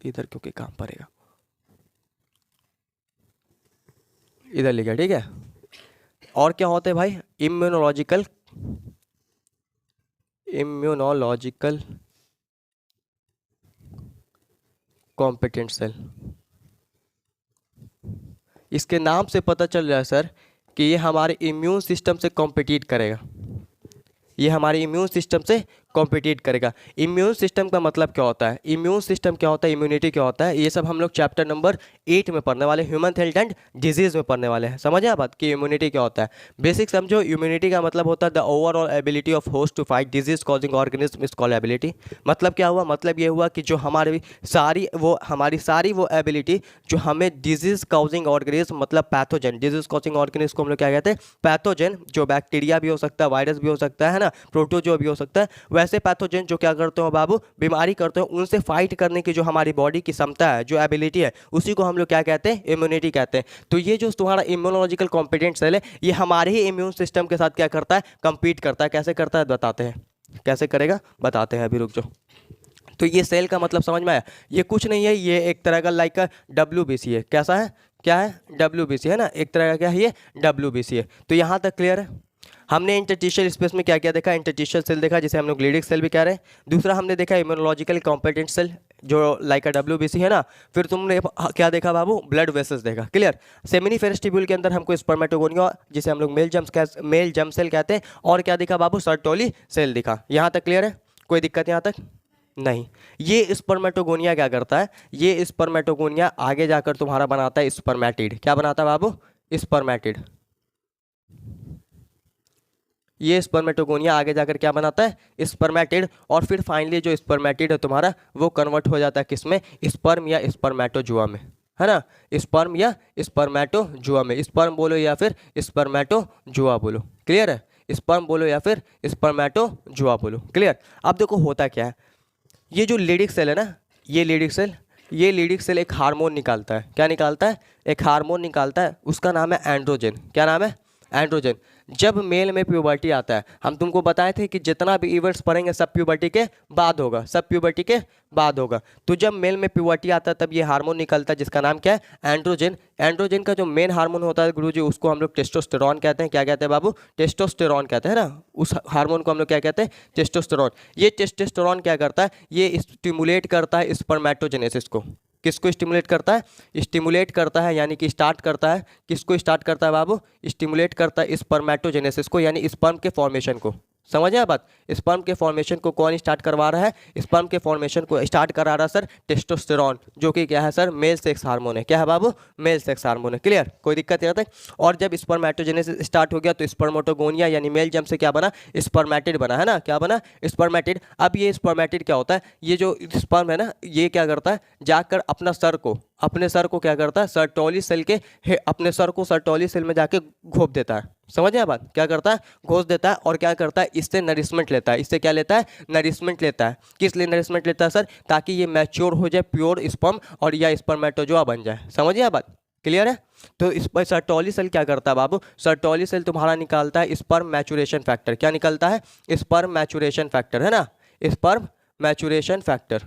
इधर क्योंकि काम पड़ेगा, इधर लिखा, ठीक है। और क्या होते हैं भाई, इम्यूनोलॉजिकल कॉम्पिटेंट सेल। इसके नाम से पता चल रहा है सर कि ये हमारे इम्यून सिस्टम से कॉम्पिटिट करेगा। ये हमारे इम्यून सिस्टम से कॉम्पिटिट करेगा। इम्यून सिस्टम का मतलब क्या होता है, इम्यून सिस्टम क्या होता है, इम्यूनिटी क्या होता है, ये सब हम लोग चैप्टर नंबर 8 में पढ़ने वाले, ह्यूमन हेल्थ एंड डिजीज में पढ़ने वाले हैं। समझे आप बात कि इम्यूनिटी क्या होता है, बेसिक समझो। इम्यूनिटी का मतलब होता है the overall ability of host to fight disease causing organism is called ability. मतलब क्या हुआ, मतलब ये हुआ कि जो हमारी सारी वो एबिलिटी जो हमें डिजीज कॉजिंग ऑर्गेनिज्म मतलब पैथोजन, डिजीज कॉजिंग ऑर्गेनिज्म को हम लोग क्या कहते हैं, पैथोजन, जो बैक्टीरिया भी हो सकता है, वायरस भी हो सकता है ना, प्रोटोजोआ भी हो सकता है, वैसे पैथोजन जो क्या करते हो बाबू, बीमारी करते हो, उनसे फाइट करने की जो हमारी बॉडी की क्षमता है, जो एबिलिटी है, उसी को हम लोग क्या कहते हैं, इम्यूनिटी कहते हैं। तो ये जो तुम्हारा इम्यूनोलॉजिकल कॉम्पिटेंट सेल है, ये हमारे ही इम्यून सिस्टम के साथ क्या करता है, कंपीट करता है। कैसे करता है बताते हैं, कैसे करेगा बताते हैं, अभी रुक जाओ। तो ये सेल का मतलब समझ में आया, ये कुछ नहीं है, ये एक तरह का लाइक का WBC है। कैसा है, क्या है, WBC है ना, एक तरह का क्या है ये, WBC है। तो यहाँ तक क्लियर है। हमने इंटरस्टिशियल स्पेस में क्या क्या देखा, इंटरस्टिशियल सेल देखा जिसे हम लोग ग्लिडिक सेल भी कह रहे हैं। दूसरा हमने देखा इम्यूनोलॉजिकल कॉम्पिटेंट सेल जो लाइक का WBC है ना। फिर तुमने क्या देखा बाबू, ब्लड वेसल्स देखा। क्लियर। सेमिनिफेरस ट्यूब्यूल के अंदर हमको स्पर्मेटोगोनिया जिसे हम लोग मेल जर्म सेल कहते हैं, और क्या दिखा बाबू, सर्टोली सेल दिखा। यहाँ तक क्लियर है, कोई दिक्कत यहाँ तक नहीं। ये स्पर्मेटोगोनिया क्या करता है, ये स्पर्मेटोगोनिया आगे जाकर तुम्हारा बनाता है स्पर्मेटिड। क्या बनाता है बाबू, स्पर्मेटिड। ये स्पर्मेटोगोनिया आगे जाकर क्या बनाता है, स्पर्मेटिड। और फिर फाइनली जो स्पर्मेटिड है तुम्हारा वो कन्वर्ट हो जाता है किसमें, स्पर्म या स्पर्मेटोजुआ में, है ना, स्पर्म या स्पर्मेटोजुआ में। स्पर्म बोलो या फिर स्पर्मेटोजुआ बोलो। क्लियर है, स्पर्म बोलो या फिर स्पर्मेटोजुआ बोलो। क्लियर। अब देखो होता क्या है, ये जो लीडिक सेल है ना, ये लीडिक सेल एक हार्मोन निकालता है। क्या निकालता है, एक हार्मोन निकालता है, उसका नाम है एंड्रोजन। क्या नाम है, एंड्रोजन। जब मेल में प्यूबर्टी आता है, हम तुमको बताए थे कि जितना भी इवेंट्स पढ़ेंगे सब प्यूबर्टी के बाद होगा, सब प्यूबर्टी के बाद होगा। तो जब मेल में प्यूबर्टी आता है तब ये हार्मोन निकलता है जिसका नाम क्या है, एंड्रोजन। एंड्रोजन का जो मेन हार्मोन होता है गुरुजी, उसको हम लोग टेस्टोस्टेरॉन कहते हैं। क्या कहते हैं बाबू, टेस्टोस्टेरॉन कहते हैं ना, उस हार्मोन को हम लोग क्या कहते हैं, टेस्टोस्टेरॉन। ये टेस्टोस्टेरॉन क्या करता है, ये स्टिमुलेट करता है स्पर्मेटोजेनेसिस को। किसको स्टिमुलेट करता है, स्टिमुलेट करता है यानी कि स्टार्ट करता है, किसको स्टार्ट करता है बाबू, स्टिमुलेट करता है स्पर्मेटोजेनेसिस को, यानी स्पर्म के फॉर्मेशन को। समझ आया बात, स्पर्म के फॉर्मेशन को कौन स्टार्ट करवा रहा है, स्पर्म के फॉर्मेशन को स्टार्ट करा रहा है सर टेस्टोस्टेरॉन, जो कि क्या है सर, मेल सेक्स हार्मोन है। क्या है बाबू, मेल सेक्स हार्मोन है। क्लियर, कोई दिक्कत नहीं आता। और जब स्पर्मेटोजेनेसिस स्टार्ट हो गया तो स्पर्मेटोगोनिया यानी मेल जर्म से क्या बना, स्पर्मेटिड बना, है ना, क्या बना, स्पर्मेटिड। अब ये स्पर्मेटिड क्या होता है, ये जो स्पर्म है ना, ये क्या करता है, जाकर अपने सर को क्या करता है, सर्टोली सेल के अपने सर को सर्टोली सेल में जाके घोप देता है। समझ आया बात, क्या करता है, घोष देता है। और क्या करता है, इससे नरिशमेंट लेता है। इससे क्या लेता है, नरिशमेंट लेता है। किस लिए नरिशमेंट लेता है सर, ताकि ये मैच्योर हो जाए, प्योर स्पर्म और या स्पर्मेटोजोआ बन जाए। समझ आया बात, क्लियर है। तो इस पर सर्टोली सेल क्या करता है बाबू, सर्टोली सेल तुम्हारा निकालता है स्पर्म मैचुरेशन फैक्टर। क्या निकलता है, स्पर्म मैचुरेशन फैक्टर, है ना, sperm maturation factor,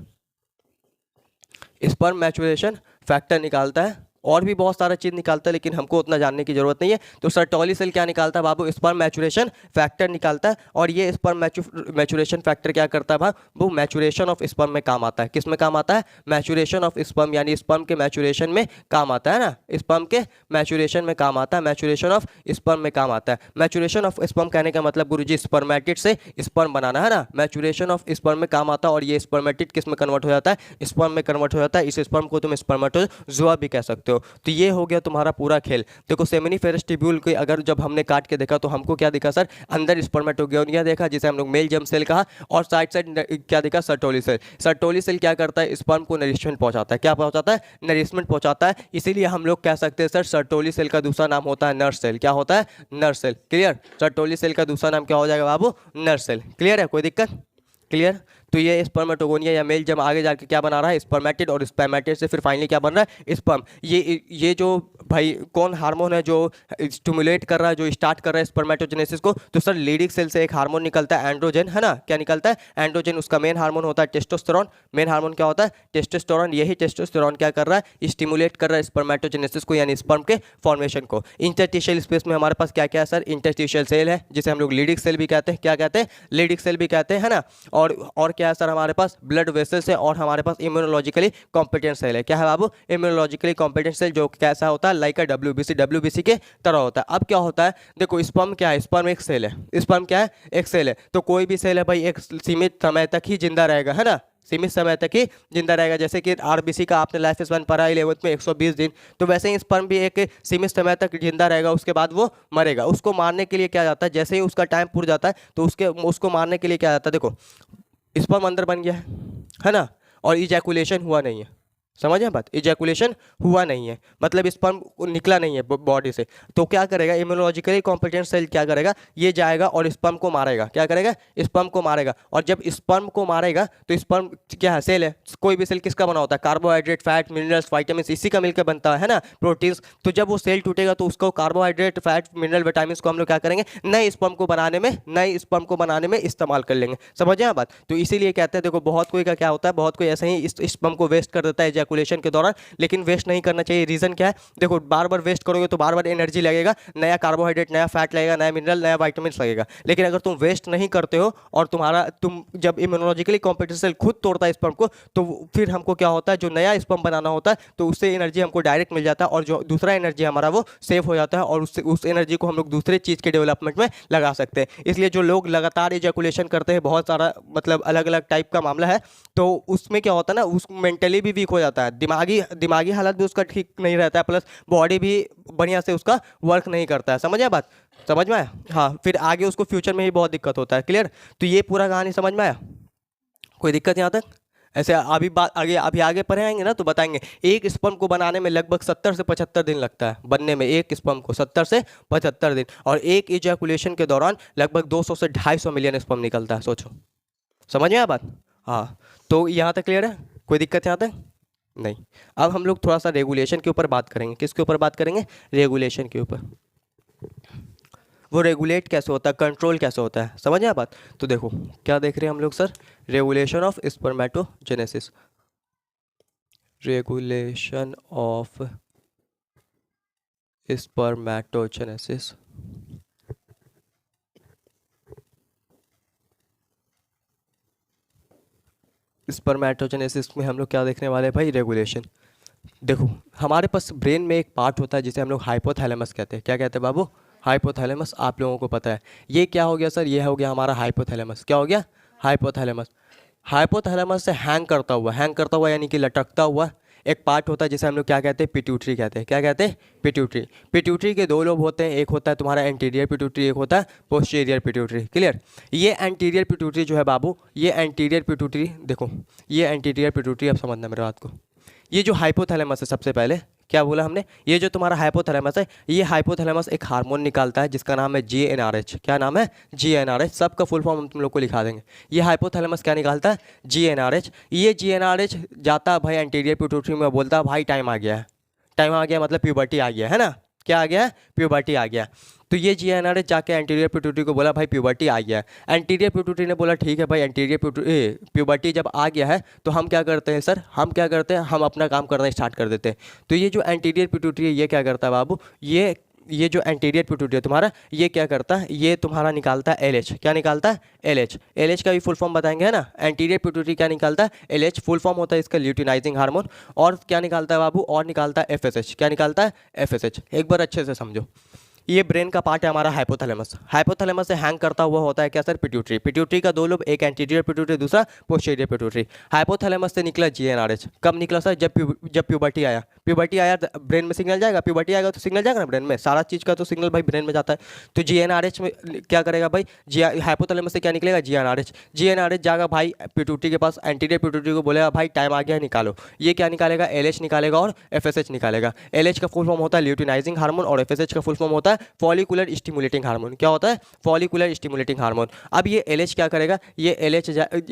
sperm maturation factor निकालता है। और भी बहुत सारा चीज़ निकालता है, लेकिन हमको उतना जानने की जरूरत नहीं है। तो सर्टोली सेल क्या निकालता है बाबू, स्पर्म मैचुरेशन फैक्टर निकालता है। और ये स्पर्म मैचुरेशन फैक्टर क्या करता है भाई, वो मैचुरेशन ऑफ स्पर्म में काम आता है। किस में काम आता है, मैचुरेशन ऑफ स्पर्म, यानी स्पर्म के मैचुरेशन में काम आता है ना, स्पर्म के मैचुरेशन में काम आता है, मैचुरेशन ऑफ स्पर्म में काम आता है। मैचुरेशन ऑफ स्पर्म कहने का मतलब गुरुजी स्पर्मेटिड से स्पर्म बनाना, है ना, मैचुरेशन ऑफ स्पर्म में काम आता है। और ये स्पर्मेटिड किस में कन्वर्ट हो जाता है, स्पर्म में कन्वर्ट हो जाता है। इस स्पर्म को तुम स्पर्मेटोजोआ भी कह सकते हो। तो ये हो गया तुम्हारा पूरा खेल। देखो सेमिनिफेरस ट्यूब्यूल के अगर जब हमने काट के देखा तो हमको क्या दिखा सर, अंदर स्पर्मेटोगोनिया देखा जिसे हम लोग मेल जर्म सेल कहा, और साइड क्या दिखा, सर्टोली सेल। सर्टोली सेल क्या करता है, स्पर्म को नरिशमेंट पहुंचाता है। क्या पहुंचाता है, नरिशमेंट पहुंचाता है। इसीलिए हम लोग कह सकते हैं सर सर्टोली सेल का दूसरा नाम होता है नर्स सेल। क्या होता है, nurse cell. Clear, Sertoli cell का दूसरा नाम क्या हो जाएगा बाबू, नर्स सेल। क्लियर है, कोई दिक्कत, क्लियर। तो ये स्पर्मेटोगोनिया या मेल जब आगे जाके क्या बना रहा है, स्पर्मेटिड, और स्पर्मेटिड से फिर फाइनली क्या बन रहा है, स्पर्म। ये जो भाई कौन हार्मोन है जो स्टिमुलेट कर रहा है, जो स्टार्ट कर रहा है स्पर्मेटोजेनेसिस को, तो सर लीडिक सेल से एक हार्मोन निकलता है एंड्रोजन, है ना, क्या निकलता है, एंड्रोजन। उसका मेन हार्मोन होता है टेस्टोस्टेरॉन। मेन हार्मोन क्या होता है, टेस्टोस्टेरॉन। यही टेस्टोस्टेरॉन क्या कर रहा है, स्टिमुलेट कर रहा है स्पर्मेटोजेनेसिस को, यानी स्पर्म के फॉर्मेशन को। इंटरस्टिशियल स्पेस में हमारे पास क्या क्या है सर, इंटरस्टिशियल सेल है जिसे हम लोग लीडिक सेल भी कहते हैं। क्या कहते हैं, लीडिक सेल भी कहते हैं, है ना। और क्या है सर हमारे पास ब्लड वेसल्स है और हमारे पास इम्यूनोलॉजिकली कॉम्पिटेंट सेल है। क्या है बाबू? इम्यूनोलॉजिकली कॉम्पिटेंट सेल, जो कैसा होता है लाइक अ डब्ल्यूबीसी के तरह होता है। अब क्या होता है देखो, स्पर्म क्या है? स्पर्म एक सेल है। स्पर्म क्या है? एक सेल है। तो कोई भी सेल है भाई एक सीमित समय तक ही जिंदा रहेगा, है ना, सीमित समय तक ही जिंदा रहेगा। जैसे कि आरबीसी का आपने लाइफ स्पैन पढ़ा 11th में 120 दिन, तो वैसे ही स्पर्म भी एक सीमित समय तक जिंदा रहेगा, उसके बाद वो मरेगा। उसको मारने के लिए क्या जाता है, जैसे ही उसका टाइम पूरा जाता है तो उसको मारने के लिए क्या जाता है, देखो स्पर्म अंदर बन गया है ना, और इजैकुलेशन हुआ नहीं है। समझ बात? इजैकुलेशन हुआ नहीं है मतलब स्पर्म निकला नहीं है बॉडी से। तो क्या करेगा इम्यूनोलॉजिकली कॉम्पिटेंट सेल, क्या करेगा, ये जाएगा और स्पर्म को मारेगा। क्या करेगा? स्पर्म को मारेगा। और जब स्पर्म को मारेगा तो स्पर्म क्या है? सेल है। कोई भी सेल किसका बना होता है? कार्बोहाइड्रेट, फैट, मिनरल्स, वाइटामिन, इसी का मिलकर बनता है ना, प्रोटीन्स। तो जब वो सेल टूटेगा तो उसको कार्बोहाइड्रेट, फैट, मिनरल, विटामिन को हम लोग क्या करेंगे, नए स्पर्म को बनाने में इस्तेमाल कर लेंगे। समझे बात? तो इसीलिए कहते हैं देखो, बहुत कोई का क्या होता है, बहुत कोई ऐसे ही स्पर्म को वेस्ट कर देता है इजैकुलेशन के दौरान, लेकिन वेस्ट नहीं करना चाहिए। रीजन क्या है देखो, बार बार वेस्ट करोगे तो बार बार एनर्जी लगेगा, नया कार्बोहाइड्रेट, नया फैट लगेगा, नया मिनरल, नया वाइटामिन लगेगा। लेकिन अगर तुम वेस्ट नहीं करते हो और तुम जब इम्यूनोलॉजिकली कॉम्पिटेंट सेल खुद तोड़ता है स्पर्म को, तो फिर हमको क्या होता है, जो नया स्पर्म बनाना होता है तो उससे एनर्जी हमको डायरेक्ट मिल जाता है, और जो दूसरा एनर्जी हमारा वो सेव हो जाता है, और उस एनर्जी को हम लोग दूसरे चीज़ के डेवलपमेंट में लगा सकते हैं। इसलिए जो लोग लगातार इजैकुलेशन करते हैं, बहुत सारा मतलब अलग अलग टाइप का मामला है, तो उसमें क्या होता है ना, उस मेंटली भी वीक हो जाता है, दिमागी हालत भी उसका ठीक नहीं रहता है, प्लस बॉडी भी बढ़िया से उसका वर्क नहीं करता है। समझ आया बात? समझ में आया? हाँ, फिर आगे उसको फ्यूचर में ही बहुत दिक्कत होता है। क्लियर? तो ये पूरा कहानी समझ में आया? कोई दिक्कत यहाँ तक? ऐसे अभी बात आगे पढ़े आएंगे ना तो बताएंगे। एक स्पर्म को बनाने में लगभग 70 से 75 दिन लगता है, बनने में एक स्पर्म को 70 से 75 दिन, और एक इजैकुलेशन के दौरान लगभग 200 से 250 मिलियन स्पर्म निकलता है। सोचो, समझ में आया बात? हाँ, तो यहाँ तक क्लियर है? कोई दिक्कत यहाँ तक? नहीं। अब हम लोग थोड़ा सा रेगुलेशन के ऊपर बात करेंगे। किसके ऊपर बात करेंगे? रेगुलेशन के ऊपर। वो रेगुलेट कैसे होता है, कंट्रोल कैसे होता है, समझ आया बात? तो देखो क्या देख रहे हैं हम लोग sir, regulation of spermatogenesis. Regulation of spermatogenesis. Spermatogenesis में हम लोग क्या देखने वाले हैं भाई? रेगुलेशन। देखो हमारे पास ब्रेन में एक पार्ट होता है जिसे हम लोग हाइपोथैलेमस कहते हैं। क्या कहते हैं बाबू? हाइपोथैलेमस। आप लोगों को पता है ये क्या हो गया सर? ये हो गया हमारा हाइपोथैलेमस। क्या हो गया? हाइपोथैलेमस। हाइपोथैलेमस से हैंग करता हुआ यानी कि लटकता हुआ एक पार्ट होता है जिसे हम लोग क्या कहते हैं? पिट्यूटरी कहते हैं। क्या कहते हैं? पिट्यूटरी। पिट्यूटरी के दो लोब होते हैं, एक होता है तुम्हारा एंटीरियर पिट्यूटरी, एक होता है पोस्टीरियर पिट्यूटरी। क्लियर? ये एंटीरियर पिट्यूटरी जो है बाबू, ये एंटीरियर पिट्यूटरी, देखो ये एंटीरियर पिट्यूटरी, अब समझना मेरे बात को। ये जो हाइपोथैलेमस है, सबसे पहले क्या बोला हमने, ये जो तुम्हारा हाइपोथैलेमस है, ये हाइपोथैलेमस एक हार्मोन निकालता है जिसका नाम है GnRH। क्या नाम है? GnRH। सबका फुल फॉर्म हम तुम लोग को लिखा देंगे। ये हाइपोथैलेमस क्या निकालता है? GnRH। ये GnRH जाता है भाई एंटीरियर पिट्यूटरी में, बोलता है भाई टाइम आ गया है। टाइम आ गया मतलब प्यूबर्टी आ गया है ना। क्या आ गया है? प्यूबर्टी आ गया। तो ये GnRH जाके एंटीरियर पिट्यूटरी को बोला भाई प्यूबर्टी आ गया है। एंटीरियर पिट्यूटरी ने बोला ठीक है भाई, एंटीरियर प्यूबर्टी जब आ गया है तो हम क्या करते हैं सर, हम क्या करते हैं, हम अपना काम करना स्टार्ट कर देते हैं। तो ये जो एंटीरियर पिट्यूटरी है ये क्या करता है बाबू, ये जो एंटीरियर पिट्यूटरी है तुम्हारा, ये क्या करता है, ये तुम्हारा निकालता है LH। क्या निकालता है? LH। LH का भी फुल फॉर्म बताएंगे है ना। एंटीरियर पिट्यूटरी क्या निकालता है? LH। फुल फॉर्म होता है इसका ल्यूटिनाइजिंग हार्मोन। और क्या निकालता है बाबू? और निकालता है FSH। क्या निकालता है? FSH। एक बार अच्छे से समझो, ये ब्रेन का पार्ट है हमारा हाइपोथैलेमस। हाइपोथैलेमस से हैंग करता हुआ होता है क्या सर? पिट्यूटरी। पिट्यूटरी का दो लोब, एक एंटीरियर पिट्यूटरी, दूसरा पोस्टीरियर पिट्यूटरी। हाइपोथैलेमस से निकला GnRH। कब निकला सर? जब प्यूबर्टी आया। प्यूबर्टी आया ब्रेन में सिग्नल जाएगा, प्यूबर्टी आएगा तो सिग्नल जाएगा ना ब्रेन में, सारा चीज़ का तो सिग्नल भाई ब्रेन में जाता है। तो GnRH में क्या करेगा भाई, हाइपोथैलेमस से क्या निकलेगा? GnRH। GnRH जाएगा भाई पिट्यूटरी के पास, एंटीरियर पिट्यूटरी को बोलेगा भाई टाइम आ गया निकालो। ये क्या निकालेगा? LH निकालेगा और FSH निकालेगा। LH का फुल फॉर्म होता है ल्यूटिनाइजिंग हार्मोन, और FSH का फुल फॉर्म होता है फॉलिकुलर स्टिमुलेटिंग हार्मोन। क्या होता है? Follicular stimulating hormone. अब ये LH क्या करेगा? ये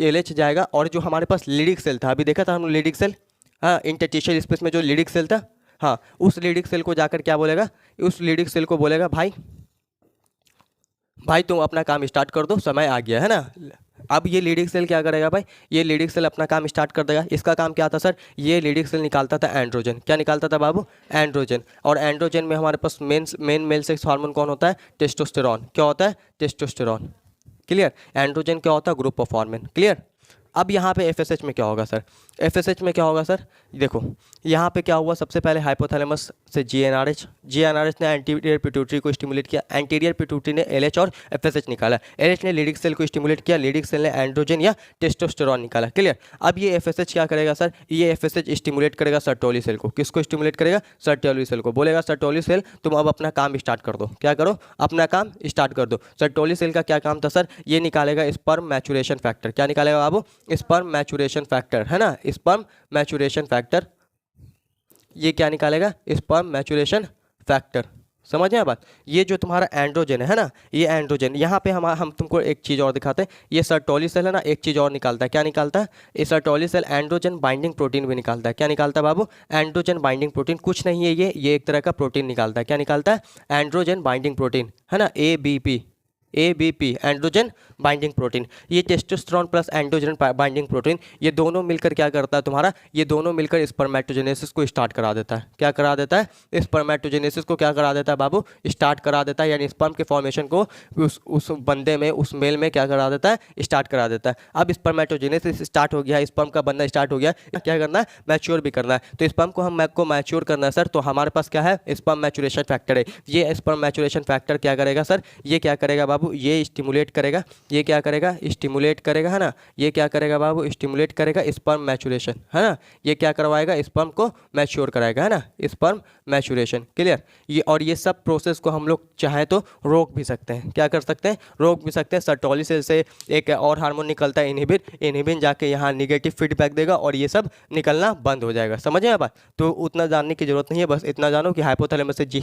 LH जाएगा, और जो हमारे पास लीडिक सेल था, अभी देखा था हमने लीडिक सेल, हाँ इंटरस्टिशियल स्पेस में जो लीडिक सेल था, हाँ उस लीडिक सेल को जाकर क्या बोलेगा? उस लीडिक सेल को बोलेगा भाई तुम अपना काम स्टार्ट कर दो, समय आ गया है ना। अब ये लीडिक सेल क्या करेगा भाई? ये लीडिक सेल अपना काम स्टार्ट कर देगा। इसका काम क्या था सर? ये लीडिक सेल निकालता था एंड्रोजन। क्या निकालता था बाबू? एंड्रोजन। और एंड्रोजन में हमारे पास मेन मेल सेक्स हार्मोन कौन होता है? टेस्टोस्टेरॉन। क्या होता है? टेस्टोस्टेरॉन। क्लियर? एंड्रोजन क्या होता है? Group of hormone. क्लियर? अब यहाँ पे एफएसएच में क्या होगा सर, एफएसएच में क्या होगा सर, देखो यहाँ पे क्या हुआ, सबसे पहले हाइपोथैलेमस से जीएनआरएच ने एंटीरियर पिट्यूटरी को स्टिमुलेट किया, एंटीरियर पिट्यूटरी ने एलएच और एफएसएच निकाला, एलएच ने लीडिंग सेल को स्टिमुलेट किया, लीडिंग सेल ने एंड्रोजन या टेस्टोस्टेरोन निकाला। क्लियर। अब ये एफएसएच क्या करेगा सर, ये एफएसएच स्टिमुलेट करेगा सर्टोली सेल को। किसको स्टिमुलेट करेगा, सर्टोली सेल को। बोलेगा सर्टोली सेल तुम अब अपना काम स्टार्ट कर दो, क्या करो, अपना काम स्टार्ट कर दो। सर्टोली सेल का क्या काम था सर, ये निकालेगा स्पर्म मैचुरेशन फैक्टर। क्या निकालेगा बाबू, स्पर्म मैचुरेशन फैक्टर, है ना, स्पर्म मैचुरेशन फैक्टर। ये क्या निकालेगा, स्पर्म मैचुरेशन फैक्टर। समझ में बात। ये जो तुम्हारा एंड्रोजन है ना, ये एंड्रोजन, यहाँ पे हम तुमको एक चीज़ और दिखाते हैं। ये सर्टोली सेल है ना, एक चीज़ और निकालता है। क्या निकालता है, ये Sertoli cell androgen binding protein भी निकालता है। क्या निकालता है बाबू, एंड्रोजन बाइंडिंग प्रोटीन। कुछ नहीं है ये एक तरह का प्रोटीन निकालता है। क्या निकालता है, एंड्रोजन बाइंडिंग प्रोटीन, है ना, ABP एंड्रोजन बाइंडिंग प्रोटीन। ये testosterone plus androgen binding protein, ये दोनों मिलकर क्या करता है तुम्हारा, ये दोनों मिलकर स्पर्मेटोजेनेसिस को स्टार्ट करा देता है। क्या करा देता है, स्पर्मेटोजेनेसिस को क्या करा देता है बाबू, स्टार्ट करा देता है। यानी स्पर्म के फॉर्मेशन को उस बंदे में, उस मेल में क्या करा देता है, स्टार्ट करा देता है। अब स्पर्मेटोजेनेसिस स्टार्ट हो गया, स्पर्म का बनना स्टार्ट हो गया, क्या करना है, मैच्योर भी करना है। तो स्पर्म को हम मैच्योर करना है सर, तो हमारे पास क्या है, स्पर्म मैचुरेशन फैक्टर है। ये स्पर्म मैचुरेशन फैक्टर क्या करेगा सर, ये क्या करेगा बाबू, ये स्टिमुलेट करेगा, ये क्या करेगा, स्टिमुलेट करेगा, है ना, ये क्या करेगा बाबू, स्टिमुलेट करेगा स्पर्म मैचुरेशन, है ना, ये क्या करवाएगा, स्पर्म को मैच्योर कराएगा, है ना, स्पर्म मैचुरेशन। क्लियर। ये और ये सब प्रोसेस को हम लोग चाहें तो रोक भी सकते हैं। क्या कर सकते हैं, रोक भी सकते हैं। सर्टोली सेल से एक और हार्मोन निकलता है इनहिबिन जाके यहाँ निगेटिव फीडबैक देगा और ये सब निकलना बंद हो जाएगा। समझ में बात। तो उतना जानने की जरूरत नहीं है, बस इतना जानो कि हाइपोथैलेमस से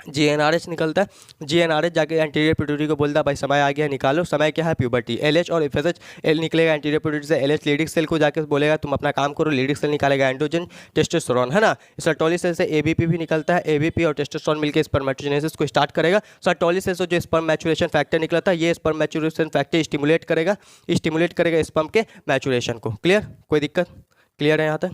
जीएनआरएच निकलता है। जीएनआरएच जाके एंटीरियर पिट्यूटरी को बोलता है भाई समय आ गया, निकालो। समय क्या है, प्यूबर्टी। एलएच और एफएसएच, एल निकलेगा एंटीरियर पिट्यूटरी से, एलएच लीडिंग सेल को जाके बोलेगा तुम अपना काम करो, लीडिंग सेल निकालेगा एंड्रोजन टेस्टोस्टेरोन, है ना। सर्टोली सेल से एबीपी भी निकलता है, एबीपी और टेस्टोस्टेरोन मिलकर स्पर्मेटोजेनेसिस को स्टार्ट करेगा। सर्टोली सेल से जो स्पर्म मैचुरेशन फैक्टर निकलता है, ये स्पर्म मैचुरेशन फैक्टर स्टिमुलेट करेगा स्पर्म के मैचुरेशन को। क्लियर, कोई दिक्कत, क्लियर है यहाँ तक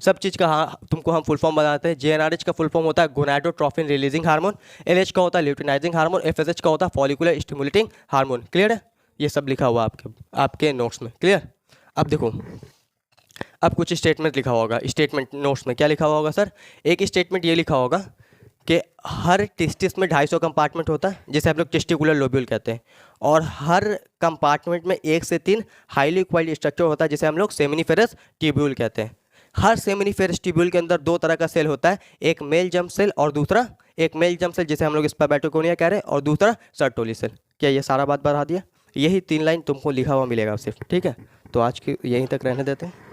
सब चीज़ का। हाँ, तुमको हम फुल फॉर्म बताते हैं। जीएनआरएच का फुल फॉर्म होता है गोनाडोट्रोफिन रिलीजिंग हार्मोन, एलएच का होता है ल्यूटिनाइजिंग हार्मोन, एफएसएच का होता है फॉलिकुलर स्टिमुलेटिंग हार्मोन। क्लियर है, ये सब लिखा हुआ आपके नोट्स में। क्लियर। अब देखो, अब कुछ स्टेटमेंट लिखा होगा स्टेटमेंट नोट्स में। क्या लिखा हुआ होगा सर, एक स्टेटमेंट ये लिखा होगा कि हर टेस्टिस में 250 कंपार्टमेंट होता है, जिसे हम लोग टेस्टिकुलर लोब्यूल कहते हैं, और हर कंपार्टमेंट में 1 से 3 हाईली क्वाइल्ड स्ट्रक्चर होता है, जिसे हम लोग सेमिनिफेरस ट्यूब्यूल कहते हैं। हर सेमिनिफेरस ट्यूब्यूल के अंदर 2 तरह का सेल होता है, एक मेल जम्प सेल और दूसरा जिसे हम लोग स्पर्मेटोगोनिया कह रहे हैं, और दूसरा सर्टोली सेल। क्या ये सारा बात बता दिया, यही 3 लाइन तुमको लिखा हुआ मिलेगा सिर्फ। ठीक है, तो आज की यहीं तक रहने देते हैं।